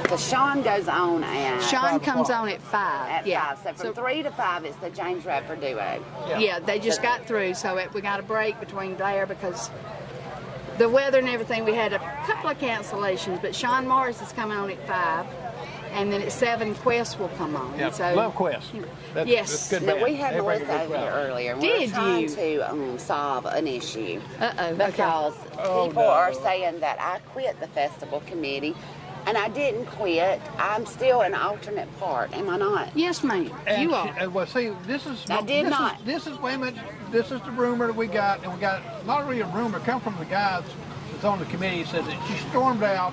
S2: Because Sean goes on at
S9: Sean comes on at 5.
S2: at 5. So from 3 to 5 is the James Radford duo.
S9: Yeah, they just got through, so we got a break between there because the weather and everything. We had a couple of cancellations, but Sean Morris is coming on at 5, and then at 7, Quest will come on.
S1: Yeah,
S9: And so,
S1: Love Quest. That's,
S9: Yes.
S1: That's good
S2: Now,
S1: band.
S2: we had
S1: They bring a
S2: Melissa
S1: good
S2: over here
S1: crowd.
S2: earlier. and
S9: Did
S2: we're trying
S9: you?
S2: to solve an issue.
S9: Uh-oh,
S2: Because
S1: Oh,
S2: people
S1: no.
S2: are saying that I quit the festival committee, and I didn't quit. I'm still an alternate part, am I not?
S9: yes, ma'am,
S1: And
S9: you are.
S1: well, see, this is.
S2: I did
S1: this
S2: not.
S1: Is, this is, wait a minute, this is the rumor that we got, and we got not really a rumor, it come from the guy that's on the committee, says that she stormed out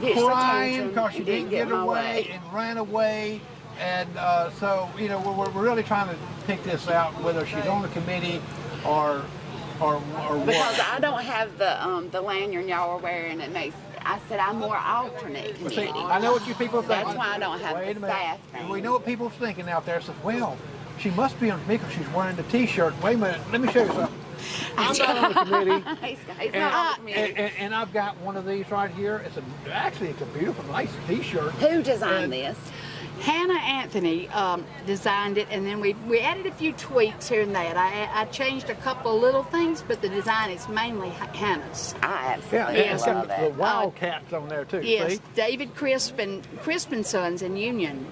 S2: Yes, a
S1: crying
S2: tantrum
S1: because she
S2: and
S1: didn't get
S2: my
S1: away
S2: way.
S1: and ran away. And so, you know, we're really trying to pick this out, whether she's on the committee or
S2: Because
S1: what.
S2: I don't have the lanyard y'all are wearing. It makes. I said I'm more alternate
S1: But see,
S2: committee.
S1: I know what you people think.
S2: That's why I don't have
S1: Wait
S2: the
S1: a minute.
S2: staff thing.
S1: We know what people's thinking out there. Says, well, she must be on the committee because she's wearing the T-shirt. Wait a minute, let me show you something. I'm not on the committee.
S2: He's not on the committee.
S1: And I've got one of these right here. Actually it's a beautiful, nice T-shirt.
S2: Who designed
S1: And-
S2: this?
S9: Hannah Anthony designed it, and then we added a few tweaks here and there. I changed a couple of little things, but the design is mainly Hannah's.
S2: I
S1: Yeah,
S2: absolutely
S1: and it's got
S2: love
S1: the
S2: it.
S1: Wildcats on there too.
S9: Yes,
S1: See?
S9: David Crisp and Sons in Union,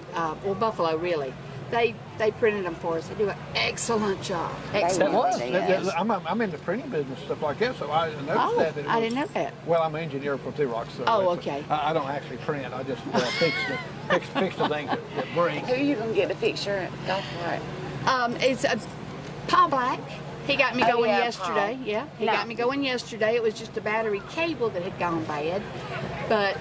S9: or Buffalo, really. They printed them for us. They do an excellent job.
S1: That
S9: Excellent.
S1: was.
S2: Yes.
S1: I'm in the printing business stuff like that, so I noticed
S9: Oh,
S1: that. It
S9: I
S1: was-
S9: didn't know that.
S1: Well, I'm an engineer for Xerox, so
S9: Oh,
S1: it's-
S9: okay.
S1: I don't actually print. I just fix the things that break.
S2: Who are you gonna get to fix your golf cart?
S9: It's Paul Black. He got me
S2: Oh,
S9: going
S2: yeah,
S9: yesterday.
S2: Paul.
S9: Yeah, he
S2: No.
S9: got me going yesterday. It was just a battery cable that had gone bad. But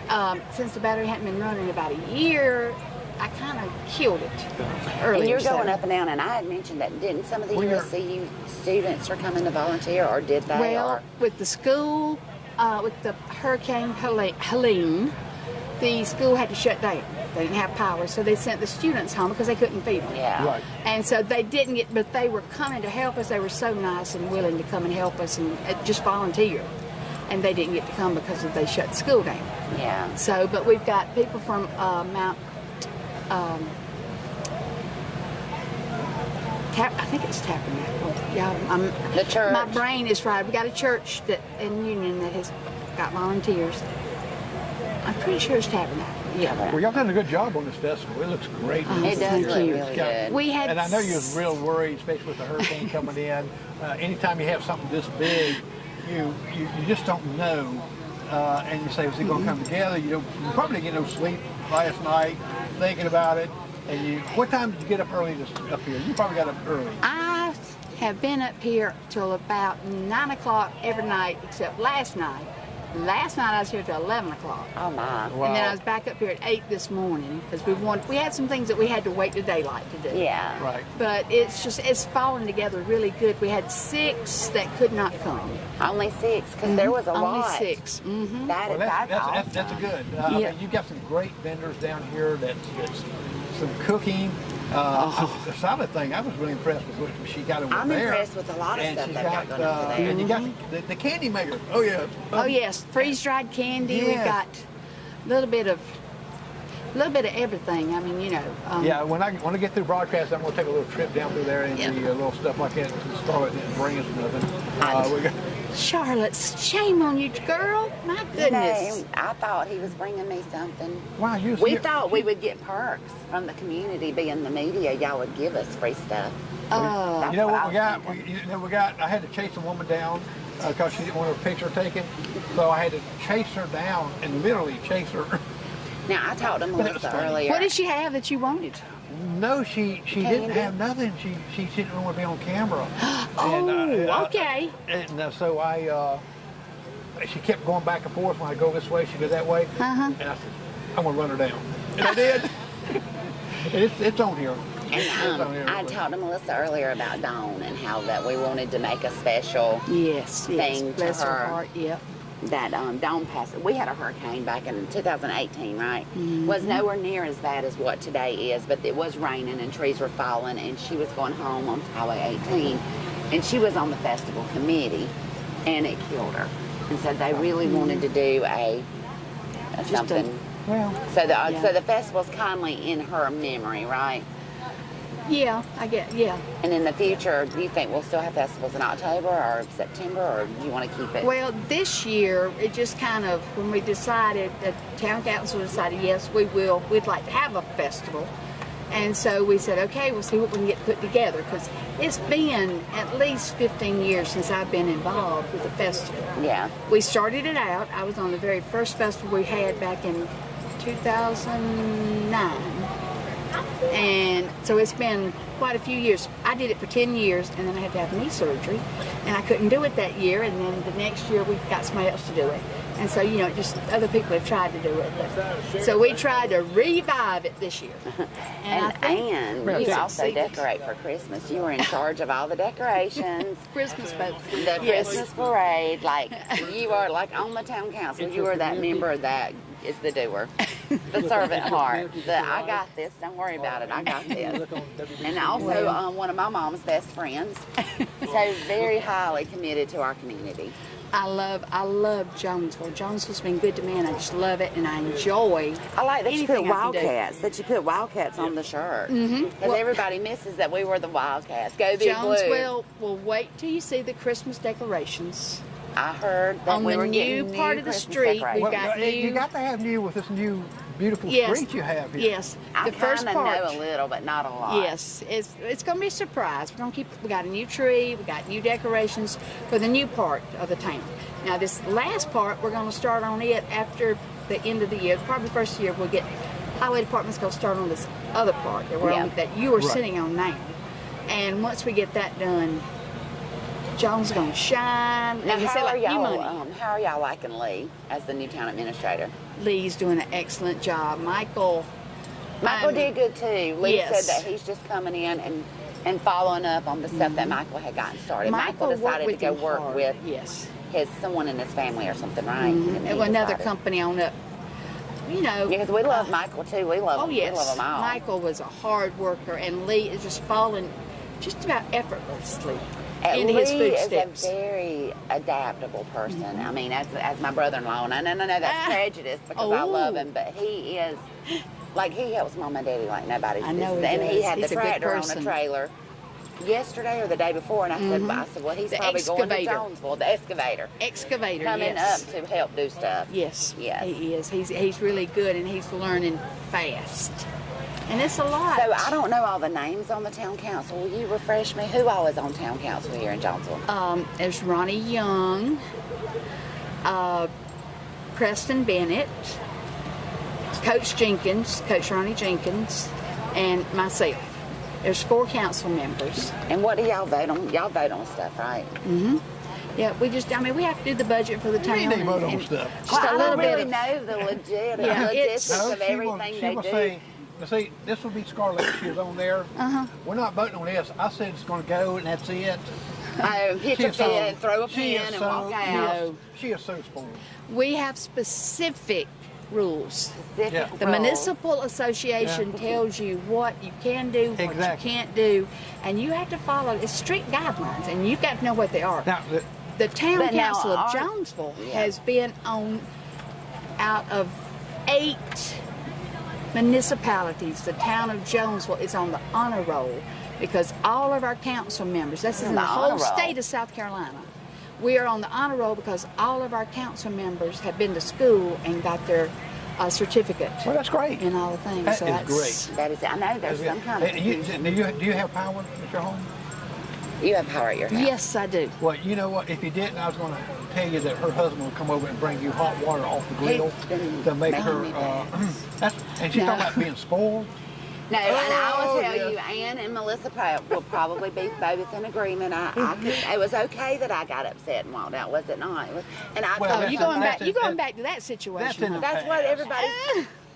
S9: since the battery hadn't been running about a year, I kind of killed it earlier.
S2: And you're
S9: so-
S2: going up and down, and I had mentioned that didn't some of the
S1: Well, you're-
S2: USCU students are coming to volunteer, or did they?
S9: Well,
S2: or?
S9: with the school, with the Hurricane Helene, the school had to shut down. They didn't have power, so they sent the students home because they couldn't feed them.
S2: Yeah.
S1: Right.
S9: And so they didn't get, but they were coming to help us. They were so nice and willing to come and help us and just volunteer. And they didn't get to come because they shut the school down.
S2: Yeah.
S9: So, but we've got people from I think it's Tabernacle. Yeah,
S2: The church.
S9: My brain is fried. We got a church that in Union that has got volunteers. I'm pretty sure it's Tabernacle. Yeah.
S1: Well, y'all done a good job on this festival. It looks great.
S2: It does
S9: Thank
S2: look
S9: you.
S2: really good.
S9: We had
S1: And I know you was real worried, especially with the hurricane coming in. Anytime you have something this big, you just don't know. And you say, is it going to come together? You probably didn't get no sleep last night thinking about it. And what time did you get up early up here? You probably got up early.
S9: I have been up here till about 9 o'clock every night except last night. Last night I was here till 11 o'clock.
S2: Oh my.
S1: Wow.
S9: And then I was back up here at 8 this morning because we had some things that we had to wait to daylight to do.
S2: Yeah.
S1: Right.
S9: But it's fallen together really good. We had 6 that could not come.
S2: Only 6, because there was a
S9: Only
S2: lot.
S9: 6. Mm-hmm.
S1: Well,
S2: That's awesome.
S1: that's a good. I
S9: Yeah.
S1: mean, you've got some great vendors down here. That's some cooking. The salad thing, I was really impressed with what she got over
S2: I'm
S1: there.
S2: impressed with a lot of
S1: And
S2: stuff
S1: she's
S2: they've got going over there.
S1: And you got the candy maker. Oh yeah.
S9: Oh yes, freeze-dried candy. We've
S1: Yeah.
S9: got a little bit of everything. I mean,
S1: Yeah, when I get through broadcast, I'm going to take a little trip down through there and
S9: Yeah.
S1: do a little stuff like that. Charlotte didn't bring us nothing. We got,
S9: Charlotte's, shame on you, girl. My goodness.
S2: I thought he was bringing me something.
S1: wow,
S2: We thought we would get perks from the community, being the media. Y'all would give us free stuff.
S9: Oh,
S2: That's
S1: You know what
S2: I
S1: we
S2: was
S1: got?
S2: thinking.
S1: I had to chase a woman down because she didn't want her picture taken. So I had to chase her down and literally chase her.
S2: Now, I talked to
S1: But it was
S2: Melissa
S1: funny.
S2: earlier.
S9: what did she have that you wanted?
S1: No, she didn't have nothing. She didn't want to be on camera.
S9: Okay.
S1: And so she kept going back and forth. When I go this way, she go that way.
S9: Uh-huh.
S1: And I said, I'm going to run her down. And I did. It's on here.
S2: And I talked to Melissa earlier about Dawn and how that we wanted to make a special
S9: Yes,
S2: thing to
S9: bless her
S2: her.
S9: heart. Yep.
S2: That Dawn passed. We had a hurricane back in 2018, right?
S9: Mm-hmm.
S2: Was nowhere near as bad as what today is, but it was raining and trees were falling, and she was going home on Highway 18, and she was on the festival committee, and it killed her. And so they really wanted to do a something. So the festival's kindly in her memory, right?
S9: Yeah, I get. Yeah.
S2: And in the future, do you think we'll still have festivals in October or September, or do you want to keep it?
S9: Well, this year, it just kind of, when we decided, the town council decided, yes, we will, we'd like to have a festival. And so we said, okay, we'll see what we can get put together, because it's been at least 15 years since I've been involved with the festival.
S2: Yeah.
S9: We started it out, I was on the very first festival we had back in 2009. And so it's been quite a few years. I did it for 10 years, and then I had to have knee surgery, and I couldn't do it that year, and then the next year we got somebody else to do it. And so, just other people have tried to do it. But, so we tried to revive it this year.
S2: And you also
S9: succeeded.
S2: decorate for Christmas. You were in charge of all the decorations.
S9: Christmas folks.
S2: The Christmas parade, like you are like on the town council. You are that member that is the doer, the servant heart. I got this. Don't worry about it. I got this. And also one of my mom's best friends. So very highly committed to our community.
S9: I love Jonesville. Jonesville's been good to me, and I just love it, and I enjoy.
S2: I like that you put
S9: anything I can do.
S2: Wildcats. That you put Wildcats on the shirt. Because everybody misses that we were the Wildcats. Go Big Blue.
S9: Jonesville will wait till you see the Christmas decorations.
S2: I heard that
S9: on
S2: we
S9: the
S2: were
S9: new
S2: getting
S9: part
S2: new
S9: of the
S2: Christmas
S9: street.
S2: decorations.
S9: We've got
S1: You
S9: new.
S1: got to have new with this new beautiful
S9: Yes.
S1: street you have here.
S9: Yes,
S2: I
S9: the first
S2: kind of
S9: part.
S2: know a little, but not a lot.
S9: Yes, it's going to be a surprise. We got a new tree, we got new decorations for the new part of the town. Now this last part, we're going to start on it after the end of the year. Probably the first year we'll get, highway department's going to start on this other part that, that you are sitting on now. And once we get that done, John's going to shine.
S2: Now,
S9: And it's
S2: how
S9: like
S2: are
S9: new
S2: y'all?
S9: money.
S2: How are y'all liking Lee as the new town administrator?
S9: Lee's doing an excellent job. Michael
S2: Did good too. Lee
S9: yes.
S2: said that he's just coming in and following up on the stuff that Michael had gotten started. Michael
S9: worked
S2: decided to
S9: with
S2: go
S9: him
S2: work
S9: hard.
S2: with
S9: yes.
S2: someone in his family or something, right?
S9: And another company on up.
S2: Because we love Michael too. We love him.
S9: yes.
S2: We love them all.
S9: Michael was a hard worker, and Lee is just falling just about effortlessly
S2: And
S9: into his
S2: Lee is
S9: footsteps.
S2: a very adaptable person. I mean, as my brother-in-law, and I know that's prejudice because I love him, but he is, like, he helps Mom and Daddy like nobody's
S9: I know
S2: business.
S9: he
S2: And he
S9: does.
S2: had
S9: He's
S2: the
S9: a good
S2: tractor on a
S9: person.
S2: trailer yesterday or the day before, and I said, well, he's
S9: The
S2: probably going to
S9: excavator.
S2: Jonesville, the excavator.
S9: Excavator,
S2: Coming
S9: yes.
S2: up to help do stuff.
S9: Yes,
S2: Yes.
S9: he is. He's really good, and he's learning fast. And it's a lot.
S2: So I don't know all the names on the town council. Will you refresh me? Who all is on town council here in Jonesville?
S9: There's Ronnie Young, Preston Bennett, Coach Ronnie Jenkins, and myself. There's 4 council members.
S2: And what do y'all vote on? Y'all vote on stuff, right?
S9: Yeah, we have to do the budget for the town.
S1: You need to vote on
S9: and
S1: stuff.
S9: Just
S2: Well,
S9: a
S2: I
S9: little
S2: don't
S9: bit
S2: really
S9: of,
S2: know the
S9: Yeah,
S2: logistics
S9: it's-
S2: of everything
S1: she
S2: they
S1: will
S2: do.
S1: say, but see, this will be Scarlett. She was on there. We're not voting on this. I said it's going to go, and that's it.
S2: Hit
S1: She
S2: your
S1: is so-
S2: pen, throw a
S1: she is
S2: pen, and
S1: so-
S2: walk
S1: she
S2: out.
S1: is- She is so spoiled.
S9: We have specific rules.
S2: Specific
S1: Yeah.
S9: The
S2: rules.
S9: municipal association tells you what you can do, what
S1: Exactly.
S9: you can't do, and you have to follow. It's strict guidelines, and you've got to know what they are.
S1: Now,
S9: The town
S2: But now
S9: council of
S2: our-
S9: Jonesville has been on out of 8 municipalities. The town of Jonesville is on the honor roll because all of our council members, this is in the
S2: The
S9: whole
S2: honor roll.
S9: state of South Carolina, we are on the honor roll because all of our council members have been to school and got their certificate
S1: well, that's great.
S9: and all the things.
S1: That
S9: so
S1: is
S9: that's
S1: great.
S2: That is, I know there's some kind of
S1: Do
S2: confusion.
S1: you have power at your home?
S2: You have power at your house.
S9: Yes, I do.
S1: Well, you know what? If you didn't, I was going to tell you that her husband would come over and bring you hot water off the grill
S2: He's been
S1: to make
S2: making
S1: her.
S2: me bad.
S1: And she's
S9: No.
S1: talking about being spoiled.
S2: No, and I will
S1: Oh,
S2: tell
S1: yeah.
S2: you, Ann and Melissa will probably be both in agreement. It was okay that I got upset and walked out, was it not? It was, and I
S1: Well,
S2: told
S9: Oh,
S1: that's
S9: you
S1: in-
S9: going back?
S1: that's
S9: You
S1: in-
S9: going back to that situation?
S1: that's in the
S9: huh?
S2: that's what
S1: past.
S2: everybody.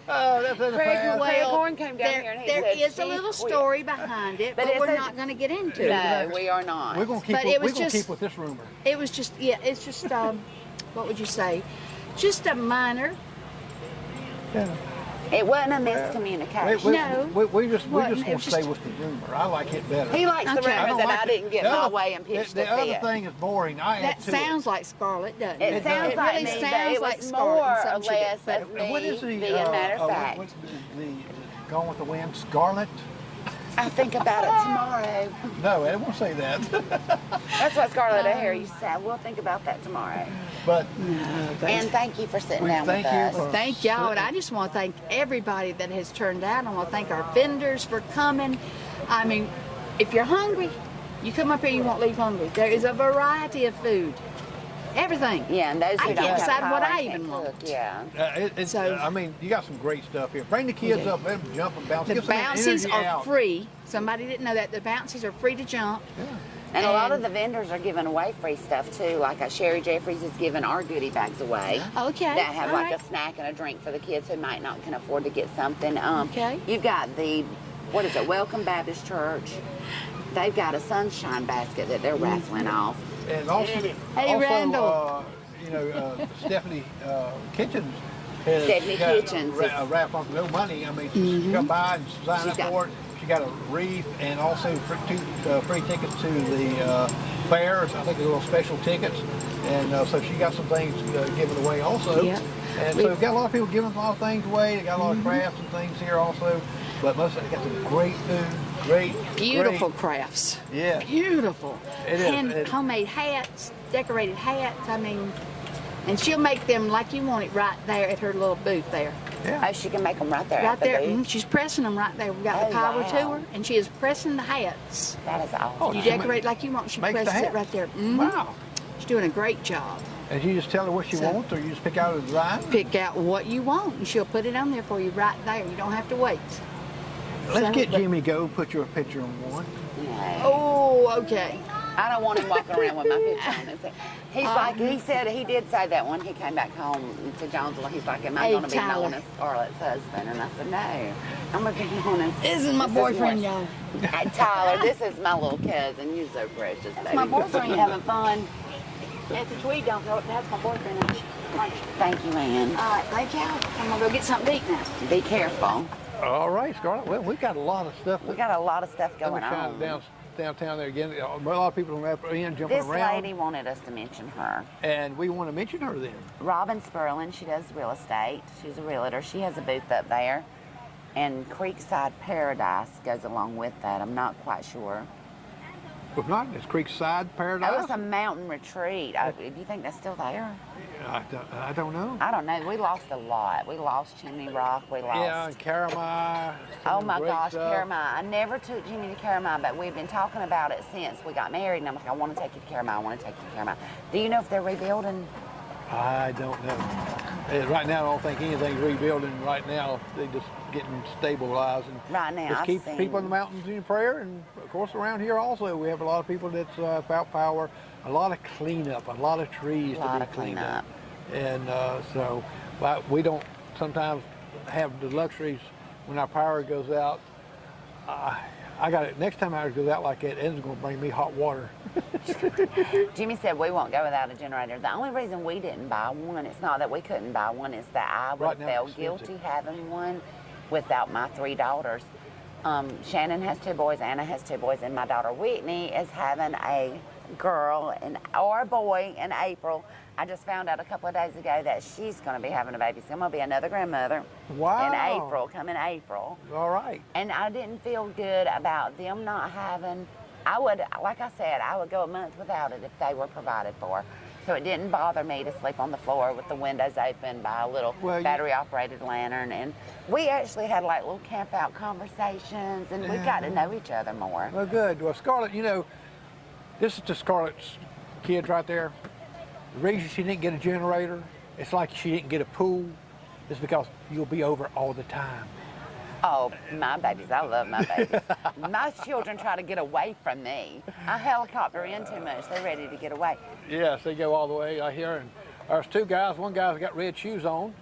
S1: Oh, that's in the
S2: Craig,
S1: past.
S2: Craig
S9: Well,
S2: Horn came down here and he
S9: there
S2: said
S9: is a
S2: she
S9: little
S2: quit.
S9: story behind it,
S2: But
S9: but
S2: it's
S9: we're
S2: a-
S9: not going to get into it.
S2: No, we are not.
S1: We're going to keep.
S9: But
S1: With,
S9: it was
S1: we're going to
S9: just-
S1: keep with this rumor.
S9: It was just, yeah, it's just, what would you say? Just a minor.
S1: Yeah.
S2: It wasn't a miscommunication.
S9: No.
S1: We just
S9: What?
S1: want
S9: It
S1: to
S9: was
S1: stay
S9: just-
S1: with the rumor. I like it better.
S2: He likes the
S9: Okay.
S1: I
S2: rumor
S1: don't
S2: that
S1: like
S2: I didn't get
S1: the
S2: my
S1: other-
S2: way and pitched the
S1: The other
S2: fit.
S1: thing is boring. I
S9: That
S1: add to
S9: sounds like Scarlett, doesn't
S2: It
S9: it?
S2: sounds
S9: it
S2: like
S9: really
S2: me, but
S9: sounds
S2: it
S9: like
S2: was
S9: Scarlett
S2: more
S9: and
S2: or
S9: something she did.
S2: less of
S1: And what is the
S2: being matter of fact.
S1: what's the Gone with the Wind? Scarlet?
S2: I'll think about it tomorrow.
S1: No, I won't say that.
S2: That's what Scarlett O'Hare used to say. We'll think about that tomorrow.
S1: But
S2: And thank you for sitting
S1: We
S2: down with
S1: thank you
S2: us.
S1: for-
S9: Thank y'all, and I just want to thank everybody that has turned out. I want to thank our vendors for coming. I mean, if you're hungry, you come up here, you won't leave hungry. There is a variety of food. Everything.
S2: Yeah, and those who
S9: I
S2: don't
S9: can't
S2: have
S9: decide what
S2: power
S9: I
S2: can't
S9: even
S2: cook,
S9: want.
S2: Yeah.
S9: So-
S1: I mean, you got some great stuff here. Bring the kids
S9: Yeah.
S1: up, let them jump and bounce.
S9: The
S1: Get some
S9: bounces
S1: energy
S9: are
S1: out.
S9: free. Somebody didn't know that. The bounces are free to jump.
S2: And a lot of
S9: And-
S2: the vendors are giving away free stuff too. Like Sherry Jeffries is giving our goodie bags away.
S9: Okay.
S2: That have
S9: all
S2: like
S9: right.
S2: a snack and a drink for the kids who might not can afford to get something.
S9: Okay.
S2: You've got the, what is it, Welcome Baptist Church. They've got a sunshine basket that they're raffling off.
S1: And also,
S9: Hey, Randall.
S1: Stephanie Kitchens has
S2: Stephanie
S1: got
S2: Kitchens
S1: a raffle for no money. I mean, she come by and sign
S2: She's
S1: up
S2: got-
S1: for it. She got a wreath and also two free tickets to the fairs. I think they're little special tickets. And so she got some things given away also.
S9: Yeah.
S1: And so we've got a lot of people giving a lot of things away. They got a lot of crafts and things here also. But most of them got some great food,
S9: Beautiful
S1: great,
S9: crafts.
S1: Yeah.
S9: Beautiful.
S1: It is.
S9: Homemade hats, decorated hats. I mean, and she'll make them like you want it right there at her little booth there.
S1: Yeah.
S2: Oh, she can make them right there.
S9: Right
S2: at the
S9: there.
S2: booth.
S9: She's pressing them right there. We got
S2: Oh,
S9: the power
S2: wow.
S9: to her, and she is pressing the hats.
S2: That is awesome.
S9: You
S1: she
S9: decorate like you want. She
S1: makes the
S9: presses it
S1: hat.
S9: right there.
S1: Wow.
S9: She's doing a great job.
S1: And you just tell her what she
S9: So-
S1: wants, or you just pick out a design?
S9: Pick out what you want, and she'll put it on there for you right there. You don't have to wait.
S1: Let's
S9: So-
S1: get Jimmy Go, put your picture on one.
S2: No.
S9: Oh, okay.
S2: I don't want him walking around with my picture on his head. He's like, he did say that when he came back home to Jonesville, he's like, am I
S9: Hey,
S2: going to be
S9: Tyler.
S2: known as Scarlett's husband? And I said, no, I'm going to be known as...
S9: This is my boyfriend, y'all.
S2: Hey, Tyler, this is my little cousin. You're so precious, baby.
S9: My boyfriend having fun at the Tweed Dump. That's my boyfriend.
S2: Thank you, Ann.
S9: All right, thank y'all. I'm gonna go get something to eat now.
S2: Be careful.
S1: All right, Scarlett. Well, we've got a lot of stuff.
S2: We got a lot of stuff
S1: Let me
S2: going
S1: shine
S2: on.
S1: downtown there again. A lot of people in jumping
S2: This
S1: around.
S2: lady wanted us to mention her.
S1: And we want to mention her then.
S2: Robin Sperlin, she does real estate. She's a realtor. She has a booth up there. And Creekside Paradise goes along with that. I'm not quite sure.
S1: If not, it's Creekside
S2: It
S1: Paradise.
S2: was a mountain retreat. Do you think that's still there?
S1: I don't know.
S2: I don't know. We lost a lot. We lost Chimney Rock. We lost.
S1: Yeah, and Caramai.
S2: Oh my gosh, Caramai. I never took Jimmy to Caramai, but we've been talking about it since we got married. And I'm like, I want to take you to Caramai. I want to take you to Caramai. Do you know if they're rebuilding?
S1: I don't know. Right now, I don't think anything's rebuilding right now. They're just getting stabilized. And
S2: Right now,
S1: just
S2: I've
S1: keep
S2: seen-
S1: people in the mountains in prayer. And of course, around here also, we have a lot of people that's about power. A lot of cleanup, a lot of trees
S2: A lot
S1: to
S2: of
S1: be cleaned
S2: cleanup.
S1: up. And so we don't sometimes have the luxuries when our power goes out. I got it. Next time ours goes out like that, Ed's going to bring me hot water.
S2: Jimmy said we won't go without a generator. The only reason we didn't buy one, it's not that we couldn't buy one, is that I would
S1: Right
S2: have
S1: now
S2: felt
S1: it's expensive.
S2: guilty having one without my 3 daughters. Shannon has 2 boys, Anna has 2 boys, and my daughter Whitney is having a girl or a boy in April. I just found out a couple of days ago that she's going to be having a baby. So I'm going to be another grandmother
S1: Wow.
S2: in April, coming April.
S1: All right.
S2: And I didn't feel good about them not having, like I said, I would go a month without it if they were provided for. So it didn't bother me to sleep on the floor with the windows open by a little battery-operated lantern. And we actually had like little camp-out conversations, and we got to know each other more.
S1: Well, good. Well, Scarlett, you know, this is to Scarlett's kids right there. The reason she didn't get a generator, it's like she didn't get a pool, is because you'll be over all the time.
S2: Oh, my babies, I love my babies. My children try to get away from me. I helicopter in too much. They're ready to get away.
S1: Yes, they go all the way out here. And there's 2 guys. One guy's got red shoes on.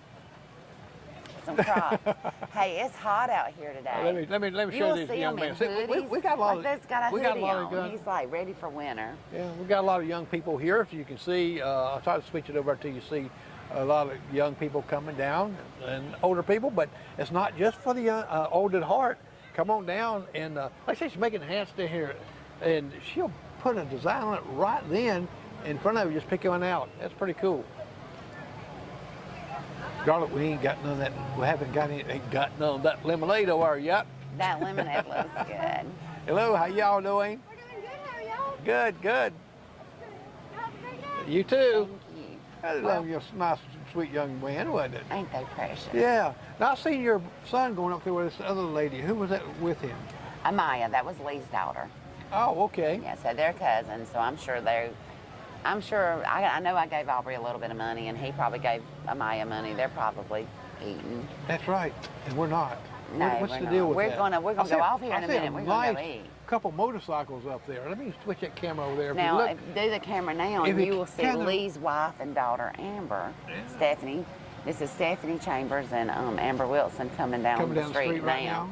S2: Some Crocs. Hey, it's hot out here today.
S1: Let me show
S2: You'll
S1: these
S2: see
S1: young
S2: him
S1: men.
S2: in hoodies.
S1: We got a lot
S2: like
S1: of.
S2: that's got a
S1: we got
S2: hoodie
S1: a lot of
S2: on.
S1: good.
S2: He's like ready for winter.
S1: Yeah, we got a lot of young people here. As you can see, I'll try to switch it over till you see a lot of young people coming down and older people. But it's not just for the young, old at heart. Come on down and like I say, she's making hats down here, and she'll put a design on it right then in front of you. Just pick one out. That's pretty cool. Scarlett, we ain't got none of that. We haven't got none of that lemonade over here yet.
S2: That lemonade looks good.
S1: Hello, how y'all doing?
S5: We're doing good. How are y'all?
S1: Good, good.
S5: Y'all have a great day.
S1: You too.
S2: Thank you.
S1: I love you, a nice, sweet young man, wasn't it?
S2: Ain't they precious?
S1: Yeah. Now I seen your son going up there with this other lady. Who was that with him?
S2: Amaya, that was Lee's daughter.
S1: Oh, okay.
S2: Yeah, so they're cousins. So I'm sure I know I gave Aubrey a little bit of money, and he probably gave Amaya money. They're probably eating.
S1: That's right. And we're not.
S2: No,
S1: What's
S2: we're
S1: the
S2: not.
S1: deal with
S2: We're
S1: that?
S2: gonna go off here in a
S1: I see
S2: minute. We're gonna go
S1: nice
S2: eat.
S1: couple motorcycles up there. Let me switch that camera over there. If
S2: Now,
S1: you look,
S2: if do the camera now,
S1: if
S2: and
S1: it
S2: you will see
S1: kinda-
S2: Lee's wife and daughter, Amber, Stephanie. This is Stephanie Chambers and Amber Wilson coming down the street
S1: right now.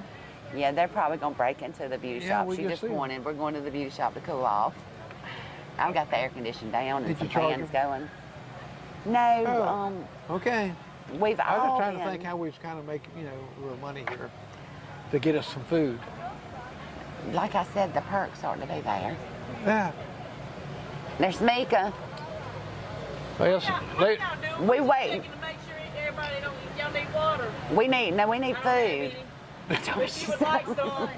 S2: Yeah, they're probably going to break into the beauty
S1: Yeah,
S2: shop.
S1: we
S2: She
S1: just
S2: just
S1: see 'em.
S2: wanted, we're going to the beauty shop to cool off. I've got the air conditioning down and
S1: Did
S2: some
S1: you charge
S2: fans
S1: them?
S2: going. No,
S1: Okay.
S2: we've
S1: I was
S2: all
S1: just trying to
S2: been-
S1: think how we was kind of making, a little money here to get us some food.
S2: like I said, the perks ought to be there.
S1: Yeah.
S2: There's Mika.
S1: Well,
S2: We wait.
S8: Checking to make sure everybody y'all need water.
S2: We need food.
S8: If you would like some.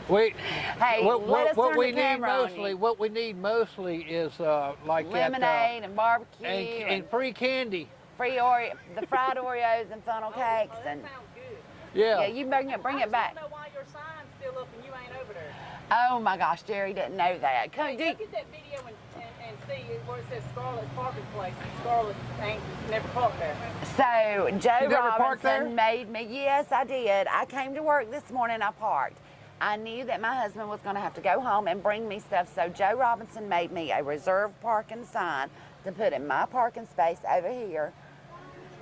S1: wait.
S2: Hey, let us turn the
S1: we need
S2: camera on
S1: mostly,
S2: you.
S1: what we need mostly is like that,
S2: Lemonade and barbecue
S1: and free candy.
S2: free Oreo, the fried Oreos and funnel cakes and
S8: Sounds good.
S1: Yeah.
S2: yeah, you bring it
S8: I
S2: back.
S8: just don't know why your sign's still up and you ain't over there.
S2: Oh my gosh, Jerry didn't know that. Come,
S8: Look at that video and see where it says Scarlett's parking place. Scarlett ain't never parked there.
S2: So Joe
S1: You never parked there?
S2: Robinson made me. Yes, I did. I came to work this morning. I parked. I knew that my husband was going to have to go home and bring me stuff. So Joe Robinson made me a reserved parking sign to put in my parking space over here.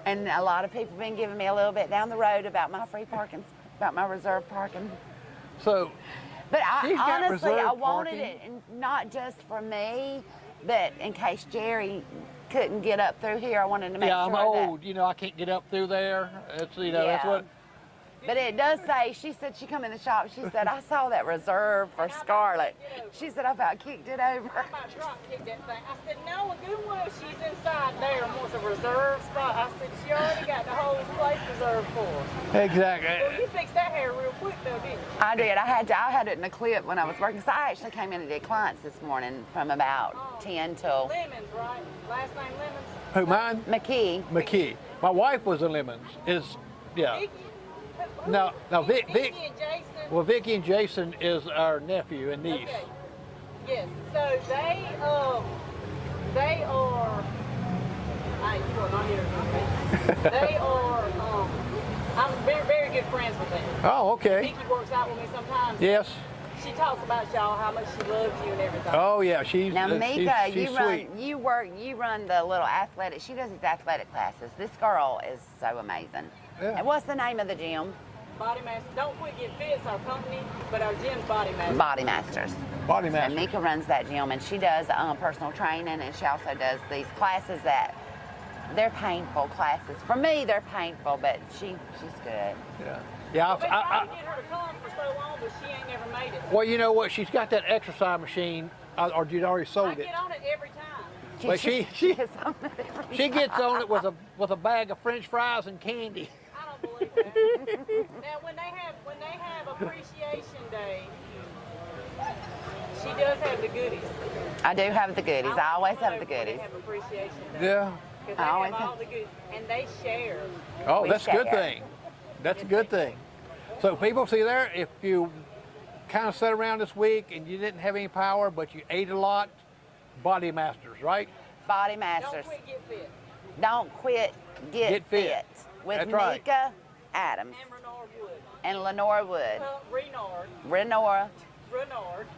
S2: And a lot of people been giving me a little bit down the road about my free parking, about my reserved parking.
S1: So
S2: But
S1: She's got
S2: honestly, I
S1: reserved
S2: wanted
S1: parking.
S2: it not just for me, but in case Jerry couldn't get up through here, I wanted to make
S1: yeah,
S2: sure
S1: I'm
S2: that.
S1: old. I can't get up through there. It's that's
S2: Yeah.
S1: what.
S2: But it does say, she said, she come in the shop, she said, I saw that reserved for Scarlett. She said, I about kicked it over.
S8: I might drop kick that thing. I said, no, a good one. She's inside there and wants a reserved spot. I said, she already got the whole place reserved for us.
S1: Exactly.
S8: Well, you fixed that hair real quick though, didn't you?
S2: I did. I had it in a clip when I was working. So I actually came in and did clients this morning from about 10 till
S8: Lemons, right? Last name Lemons?
S1: Who, mine?
S2: McKee.
S1: McKee. My wife was a Lemons. Yeah.
S8: Vicky?
S1: No, Vic.
S8: Vicky and Jason?
S1: Well, Vicky and Jason is our nephew and niece.
S8: Okay. Yes. So they are, you are not here. They are, I'm very, very good friends with them.
S1: Oh, okay.
S8: Vicky works out with me sometimes.
S1: Yes.
S8: She talks about y'all, how much she loves you and everything.
S1: Oh, yeah. She's
S2: Now, Mika,
S1: she's sweet.
S2: you run the little athletic. She does these athletic classes. This girl is so amazing.
S1: Yeah.
S2: And what's the name of the gym?
S8: Body Master. Don't Quit Get Fit is our company, but our gym's Body Master.
S2: Body Masters.
S1: Body
S2: So
S1: Master.
S2: Mika runs that gym, and she does personal training, and she also does these classes that they're painful classes. For me, they're painful, but she's good.
S1: Yeah. Yeah.
S8: We've been trying to get her to come for so long, but she ain't never made it.
S1: Well, you know what? She's got that exercise machine, or you'd already
S8: I
S1: sold it.
S8: get on it every time.
S1: But she
S2: gets on it every
S1: she gets
S2: time.
S1: on it with a bag of French fries and candy.
S8: I don't believe that. Now, when they have Appreciation Day, she does have the goodies.
S2: I do have the goodies. I always have the goodies.
S8: They have Appreciation Day.
S1: Yeah.
S8: Because they
S2: I
S8: have
S2: always
S8: all
S2: have-
S8: the goodies, and they share.
S1: Oh,
S2: We
S1: that's a good
S2: share.
S1: thing. That's a good thing. So people, see there, if you kind of sat around this week and you didn't have any power, but you ate a lot, Body Masters, right?
S2: Body
S8: Don't
S2: Masters.
S8: quit, get fit.
S2: Don't quit, get,
S1: Get fit.
S2: With
S1: That's right.
S2: Mika Adams
S8: And Renard Wood.
S2: and Lenore Wood.
S8: Renard.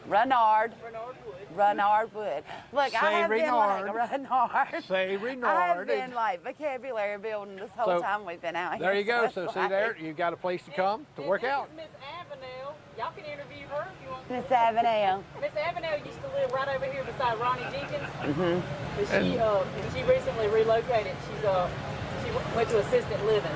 S2: Renard
S8: Wood.
S2: Renard Wood. Look, I
S1: Say
S2: have been like
S1: Renard.
S2: Renard.
S1: Say
S2: I have
S1: Renard.
S2: been like vocabulary building this whole
S1: So,
S2: time we've been out here.
S1: There you go.
S2: it's
S1: So see
S2: like-
S1: there, you got a place to come to work
S8: And
S1: out.
S8: This is Miss Avenel. Y'all can interview her if you want.
S2: Miss Avenel.
S8: Miss Avenel used to live right over here beside Ronnie Jenkins. Mm-hmm. But she recently relocated. She went to assisted living.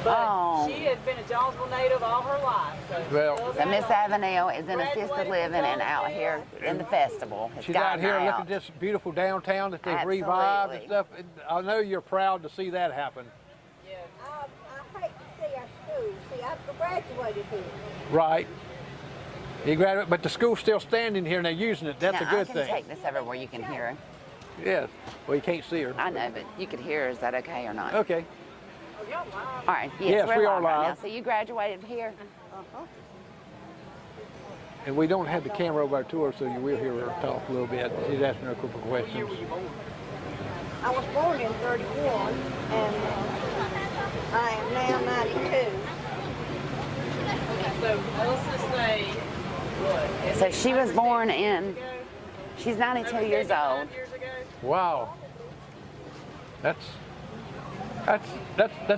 S8: But
S2: Oh.
S8: she has been a Jonesville native all her life. So
S1: Well-
S8: she loves
S2: So Miss
S8: that.
S2: Avenel is in assisted
S8: Graduated
S2: living and
S8: from
S2: out here in the festival. It's
S1: She's out
S2: gotten
S1: here
S2: her
S1: looking
S2: out.
S1: at this beautiful downtown that they've revived and
S2: Absolutely.
S1: stuff. And I know you're proud to see that happen.
S8: Yeah.
S5: I hate to see our school. See, I graduated here.
S1: Right. You graduate, but the school's still standing here and they're using it. That's
S2: Now,
S1: a good
S2: I can
S1: thing.
S2: take this over where you can hear her.
S1: Yes. Well, you can't see her.
S2: I know, but you could hear her. Is that okay or not?
S1: Okay.
S8: Oh, y'all live.
S2: All right. Yes,
S1: Yes,
S2: we're
S1: we are
S2: live right
S1: live.
S2: now. So you graduated here?
S1: And we don't have the camera over to her, so you will hear her talk a little bit. She's asking her a couple of questions.
S5: I was born in 31, and I am now 92.
S8: So let's just say, what?
S2: So she was born in, she's 92 years old.
S8: 75 years ago?
S1: Wow. That's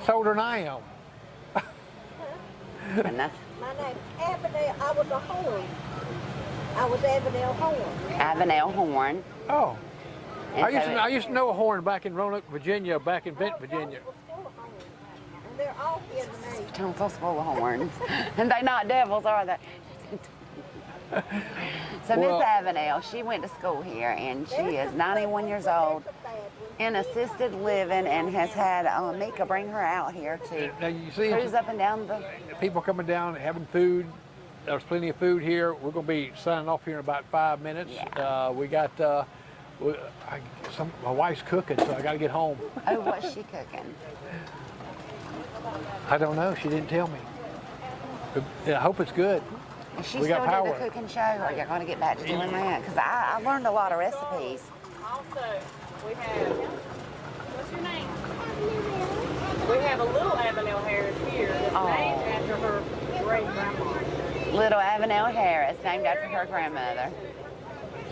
S1: older than I am.
S2: And that's
S5: My name's Avenel. I was a Horn. I was Avenel Horn.
S2: Avenel Horn.
S1: Oh.
S2: And
S1: I used to know a horn back in Roanoke, Virginia, back in Benton, Virginia.
S5: Was full of horns. And they're all here tonight.
S2: Jonesville's full of horns. And they're not devils, are they? So
S1: Well-
S2: Miss Avenel, she went to school here, and she is 91 years old in assisted living and has had Mika bring her out here to
S1: Now you see
S2: cruise up and down the...
S1: people coming down having food. There's plenty of food here. We're going to be signing off here in about 5 minutes.
S2: Yeah.
S1: We got my wife's cooking, so I got to get home.
S2: Oh, what's she cooking?
S1: I don't know. She didn't tell me. But I hope it's good.
S2: Is she
S1: We
S2: still
S1: got
S2: do
S1: power.
S2: the cooking show, or you're going to get back to doing that? Because I learned a lot of recipes.
S8: Also, we have, what's your name? We have a little Avenel Harris here that's
S2: Oh.
S8: named after her great grandma.
S2: Little Avenel Harris, named after her grandmother.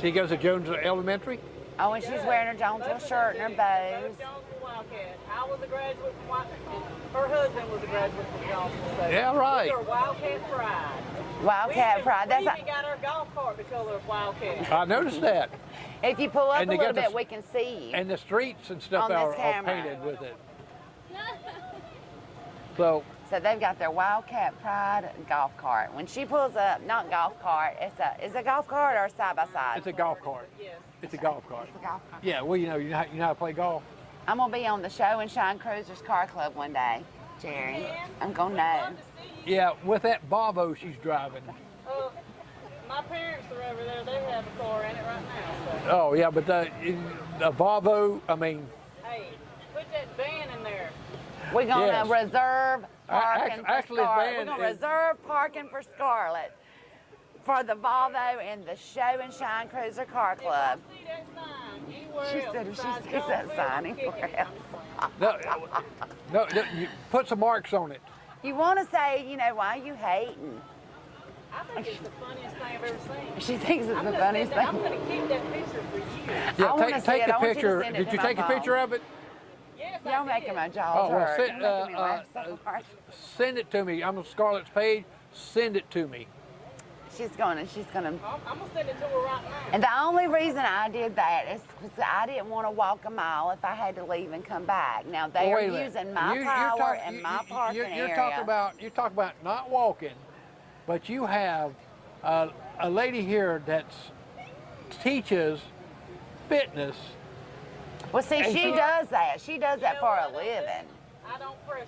S1: She goes to Jonesville Elementary.
S2: Oh, and she's wearing her Jonesville shirt and her bows.
S8: Jonesville Wildcat. I was a graduate from Wildcat. Her husband was a graduate from Jonesville. So
S1: Yeah, right.
S8: We are Wildcat Pride.
S2: Wildcat Pride.
S8: We
S2: That's
S8: even got our golf cart the color of Wildcat.
S1: I noticed that.
S2: if you pull up
S1: And
S2: a
S1: they got
S2: little bit,
S1: the-
S2: we can see you.
S1: And the streets and stuff
S2: On this
S1: are
S2: camera.
S1: painted with it. So
S2: So they've got their Wildcat Pride golf cart. When she pulls up, not golf cart, is a golf cart or side by side?
S1: it's a golf cart.
S8: Yes.
S1: It's a golf cart.
S2: It's a golf cart.
S1: Yeah, well, you know how to play golf.
S2: I'm gonna be on the Show and Shine Cruisers Car Club one day. Jerry. I'm gonna know.
S1: Yeah, with that Volvo she's driving.
S8: My parents are over there. They have a car in it right now. So.
S1: Oh yeah, but the Volvo, I mean.
S8: Hey, put that van in there.
S2: We're gonna
S1: Yes.
S2: reserve parking
S1: Actually,
S2: for Scarlett.
S1: van
S2: We're gonna reserve parking for Scarlett for the Volvo and the Show and Shine Cruiser Car Club.
S8: See that sign anywhere
S2: She
S8: else
S2: said if she
S8: besides
S2: sees that
S8: Jonesville,
S2: sign
S8: we're kicking
S2: anywhere
S8: it.
S2: else.
S1: No, you put some marks on it.
S2: You want to say, you know, why you hating?
S8: I think it's the funniest thing I've ever seen.
S2: She thinks it's
S8: I'm
S2: the
S8: gonna
S2: funniest
S8: send that-
S2: thing.
S8: I'm going to keep that picture for years.
S1: Yeah,
S2: I wanna see
S1: take
S2: it.
S1: the
S2: I want you to
S1: picture.
S2: send it
S1: Did
S2: to
S1: you
S2: my
S1: take a
S2: phone.
S1: picture of it?
S8: Yes,
S2: Y'all
S8: I
S2: making
S8: did.
S2: my jaws
S1: Oh, well,
S2: hurt.
S1: send-
S2: You're making me laugh so hard.
S1: Send it to me. I'm on Scarlett's page. Send it to me.
S2: She's gonna.
S8: I'm going to send it to her right now.
S2: And the only reason I did that is because I didn't want to walk a mile if I had to leave and come back. Now they
S1: Well,
S2: are
S1: wait a minute.
S2: using my
S1: You're
S2: power
S1: talk-
S2: and
S1: you-
S2: my
S1: you-
S2: parking
S1: you're
S2: area.
S1: You're talking about not walking, but you have a lady here that teaches fitness.
S2: Well, see,
S1: And
S2: she
S1: she-
S2: does that. She does that for a living.
S8: I don't pressure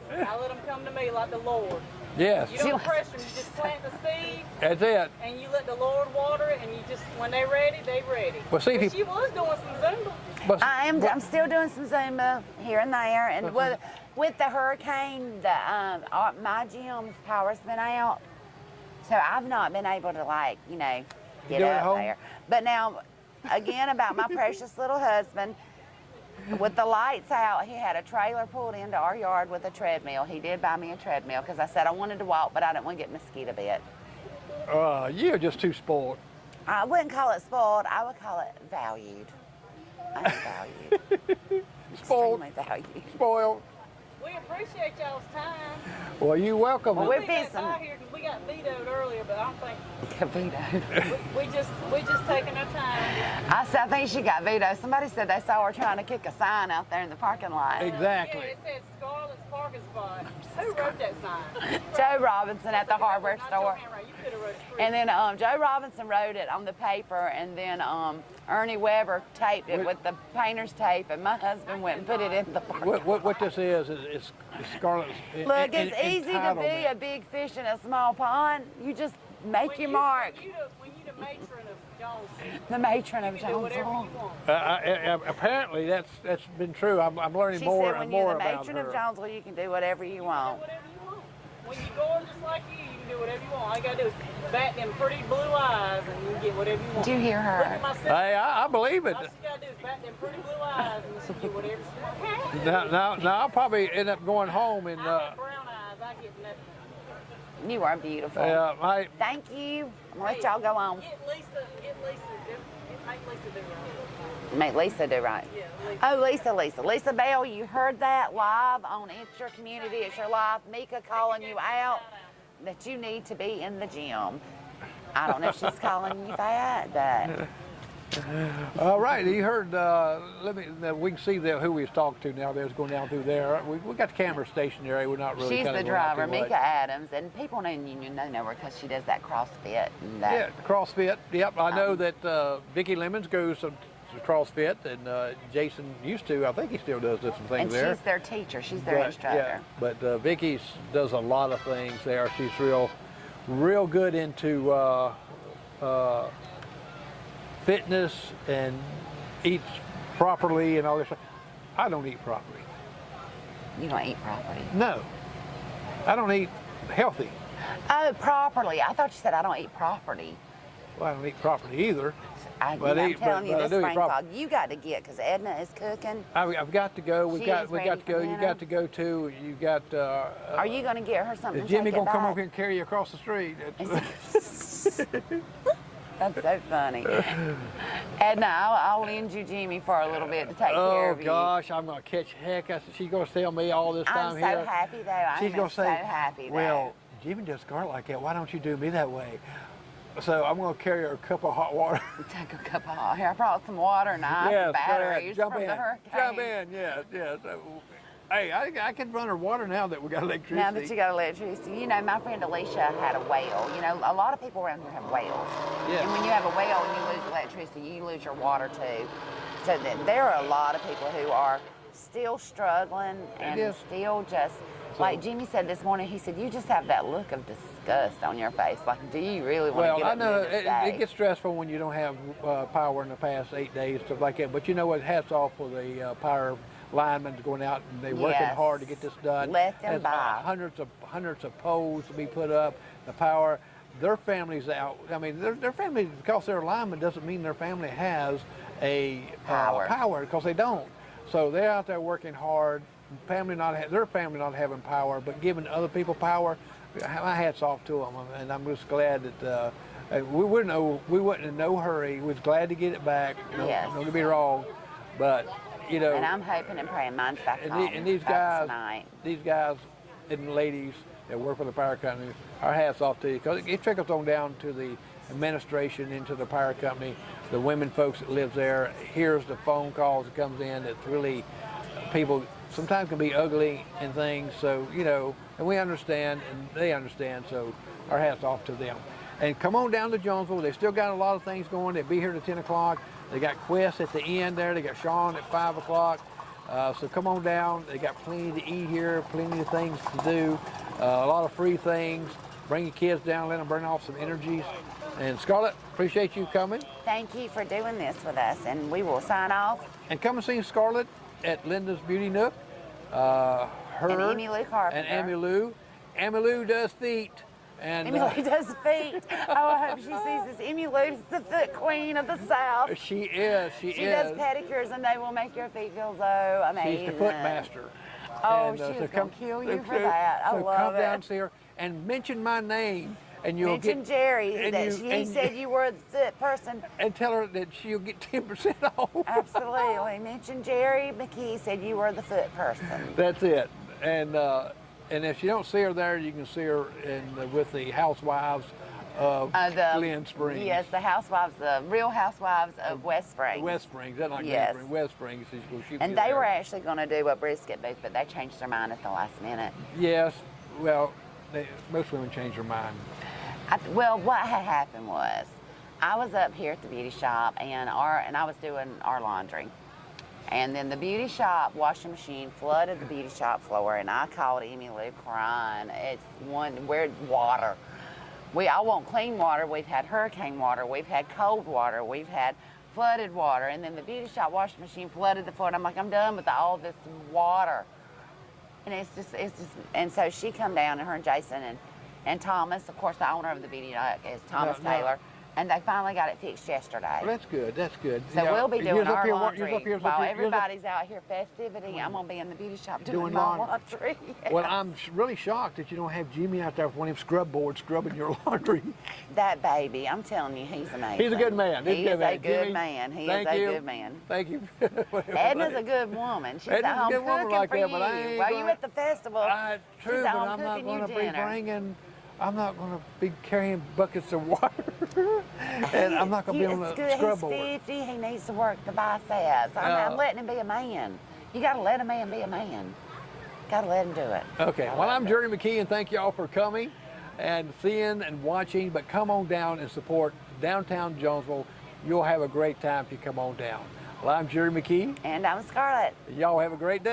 S8: them. I let them come to me like the Lord.
S1: Yes,
S8: You don't pressure them. You just plant the seed,
S1: that's it.
S8: and you let the Lord water it, and you just, when they're ready, they ready.
S1: Well, see, if
S8: But
S1: you-
S8: she was doing some Zumba.
S1: But,
S2: I'm still doing some Zumba here and there, and with the hurricane, my gym's power's been out, so I've not been able to get
S1: do it at
S2: up
S1: home?
S2: there. But now, again, about my precious little husband. With the lights out, he had a trailer pulled into our yard with a treadmill. He did buy me a treadmill because I said I wanted to walk, but I didn't want to get mosquito bit.
S1: you're just too spoiled.
S2: I wouldn't call it spoiled. I would call it valued. I'm valued.
S1: Spoiled.
S2: Extremely valued.
S1: Spoiled.
S8: We appreciate y'all's time.
S1: Well, you welcome.
S2: Well,
S1: it.
S2: we're
S8: We got
S2: fixing.
S8: by here 'cause we got vetoed earlier, but I don't think
S2: Vito.
S8: we just taking our time.
S2: I think she got vetoed. Somebody said they saw her trying to kick a sign out there in the parking lot.
S1: Exactly.
S8: Yeah, it says Scarlett's parking spot. Who wrote that sign?
S2: Joe Robinson at the hardware
S8: Not
S2: store.
S8: your handwriting. You could have wrote it pretty.
S2: And then Joe Robinson wrote it on the paper, and then Ernie Weber taped it with the painter's tape, and my husband went and put it in the parking lot.
S1: What this is Scarlett's.
S2: Look, it's easy to be
S1: entitlement.
S2: a big fish in a small pond. You just make your mark.
S8: When you the matron of Jonesville,
S2: The matron of
S8: you can do whatever
S2: Jonesville.
S8: you want.
S1: Apparently, that's been true. I'm learning
S2: She
S1: more
S2: said, when
S1: and
S2: you're
S1: more
S2: the
S1: about
S2: matron
S1: her.
S2: of Jonesville, you can do whatever you want.
S8: Whatever you want. When you go just like you can do whatever you want. All you gotta do is bat them pretty blue eyes, and you can get whatever you want.
S2: Did you hear her?
S8: Look at my sister.
S1: Hey, I believe it.
S8: All she gotta do is bat them pretty blue eyes, and she can get whatever she wants.
S1: Now I'll probably end up going home and.
S8: I have brown eyes. I get nothing.
S2: You are beautiful. Thank you. I'm gonna let y'all go on.
S8: Get Lisa. Make Lisa do right.
S2: Make Lisa do right.
S8: Yeah, Lisa.
S2: Oh, Lisa Bell, you heard that live on It's Your Community, It's Your Life. Mika calling you out that you need to be in the gym. I don't know if she's calling you fat, but
S1: All right, you heard. We can see who we was talking to now. There's going down through there. We got the camera stationary. We're not really.
S2: she's
S1: kinda
S2: the
S1: going out
S2: driver,
S1: too much.
S2: Mika Adams, and people in Union know her because she does that CrossFit. And that.
S1: Yeah, CrossFit. Yep, I know that Vicki Lemons goes to CrossFit, and Jason used to. I think he still does some things
S2: And
S1: there.
S2: she's their teacher. She's their instructor.
S1: Yeah, but Vicki does a lot of things there. She's real good into fitness and eats properly and all this stuff. I don't eat properly.
S2: You don't eat properly.
S1: No, I don't eat healthy.
S2: Oh, properly. I thought you said I don't eat property.
S1: Well, I don't eat properly either.
S2: I'm
S1: But
S2: telling you,
S1: I
S2: this
S1: do eat
S2: spring
S1: proper.
S2: fog, you got to get, because Edna is cooking.
S1: I've got to go. We
S2: She
S1: got
S2: is
S1: to
S2: ready
S1: go.
S2: for
S1: You
S2: dinner.
S1: got to go too. You got.
S2: Are you going to get her something
S1: Is
S2: to
S1: Jimmy
S2: take it
S1: gonna come
S2: back?
S1: over here and carry you across the street?
S2: That's so funny. Edna, I'll lend you Jimmy for a little bit to take care
S1: Oh
S2: of you.
S1: gosh, I'm gonna catch heck. She's gonna tell me all this time
S2: I'm
S1: here.
S2: so happy though. I'm
S1: She's gonna
S2: so
S1: say,
S2: happy though.
S1: "Well, Jimmy does Scarlett like that. Why don't you do me that way?" So I'm gonna carry her a cup of hot water.
S2: Take a cup of hot. Here, I brought some water and ice
S1: Yes,
S2: and batteries
S1: jump
S2: from
S1: in.
S2: the hurricane.
S1: Jump in, yes. Hey, I can run her water now that we got electricity.
S2: Now that you got electricity, you know, my friend Alicia had a well. You know, a lot of people around here have wells.
S1: Yeah.
S2: And when you have a well and you lose electricity, you lose your water too. So there are a lot of people who are still struggling and
S1: is.
S2: still just, like Jimmy said this morning, he said, you just have that look of disgust on your face. Like, do you really want to get
S1: Well, I
S2: up
S1: know
S2: and do this day?
S1: it gets stressful when you don't have power in the past 8 days, stuff like that. But you know what? Hats off for the power linemen going out and they're working
S2: Yes.
S1: hard to get this done.
S2: Let them
S1: There's,
S2: by.
S1: hundreds of poles to be put up. The power, their families out. I mean, their family, because they're linemen, doesn't mean their family has a power, because they don't. So they're out there working hard. Their family not having power, but giving other people power. My hat's off to them, and I'm just glad that we wasn't in no hurry. We was glad to get it back.
S2: Yes.
S1: Don't get me wrong, but you know.
S2: And I'm hoping and praying mine's back home.
S1: And these
S2: back
S1: guys,
S2: tonight.
S1: and ladies that work for the power company, our hats off to you, because it trickles on down to the administration, into the power company. The women folks that live there hears the phone calls that comes in. It's really, people sometimes can be ugly and things. So you know, and we understand, and they understand. So our hats off to them. And come on down to Jonesville. They still got a lot of things going. They'll be here at 10 o'clock. They got Quest at the end there. They got Sean at 5 o'clock. So come on down. They got plenty to eat here, plenty of things to do, a lot of free things. Bring your kids down, let them burn off some energies. And Scarlett, appreciate you coming.
S2: Thank you for doing this with us, and we will sign off.
S1: And come and see Scarlett at Linda's Beauty Nook. Her
S2: And Emmylou Carpenter.
S1: And Emmylou. Emmylou does feet. And
S2: Emmylou does feet. Oh, I hope she sees this. Emmylou's the foot queen of the South.
S1: She is. She
S2: does pedicures, and they will make your feet feel so amazing.
S1: She's the foot master.
S2: Oh,
S1: And,
S2: she
S1: so
S2: is going to kill you for that. I
S1: so
S2: love
S1: come
S2: it.
S1: down and see her and mention my name. And you'll
S2: Mention
S1: get
S2: Jerry,
S1: and
S2: that
S1: you-
S2: he
S1: and-
S2: said you were the foot person.
S1: and tell her that she'll get 10% off.
S2: Absolutely. Mention Jerry McKee said you were the foot person.
S1: That's it. And if you don't see her there, you can see her with the housewives of Glen Springs.
S2: Yes, the housewives, the Real Housewives of West Springs.
S1: West Springs, that's not
S2: Yes.
S1: Glen Springs. West Springs. She's gonna shoot
S2: And
S1: you
S2: they
S1: there.
S2: were actually going to do a brisket booth, but they changed their mind at the last minute.
S1: Yes. Well, most women change their mind.
S2: Well, what had happened was, I was up here at the beauty shop, and I was doing our laundry. And then the beauty shop washing machine flooded the beauty shop floor, and I called Emmylou crying. We're water. I want clean water. We've had hurricane water. We've had cold water. We've had flooded water. And then the beauty shop washing machine flooded the floor, and I'm like, I'm done with all this water. And it's just, and so she come down, and her and Jason and Thomas, of course, the owner of the beauty nook is Thomas Taylor, and they finally got it fixed yesterday.
S1: Well, that's good. That's good.
S2: So we'll be doing our laundry
S1: you're
S2: while
S1: up
S2: everybody's out here festivity. I'm gonna be in the beauty shop doing my laundry.
S1: Well, I'm really shocked that you don't have Jimmy out there with one of them scrub boards scrubbing your laundry.
S2: That baby, I'm telling you, he's amazing.
S1: He's a good man.
S2: He is a good
S1: Jimmy,
S2: man. He is
S1: thank
S2: a
S1: you.
S2: good man.
S1: Thank you.
S2: Edna's a good woman. She's
S1: Edna's
S2: at home
S1: a good woman
S2: cooking
S1: like
S2: for
S1: that,
S2: you.
S1: but I ain't
S2: While you
S1: gonna-
S2: at the festival,
S1: True,
S2: she's
S1: but
S2: at home
S1: I'm not
S2: cooking
S1: going
S2: you
S1: to be
S2: dinner.
S1: bringing. I'm not going to be carrying buckets of water, and I'm not going to be on the scrub
S2: He's
S1: board.
S2: 50. He needs to work the biceps. I'm letting him be a man. You got to let a man be a man. Got to let him do it.
S1: Okay. Well, I'm Jerry McKee, and thank you all for coming and seeing and watching. But come on down and support downtown Jonesville. You'll have a great time if you come on down. Well, I'm Jerry McKee.
S2: And I'm Scarlett.
S1: Y'all have a great day.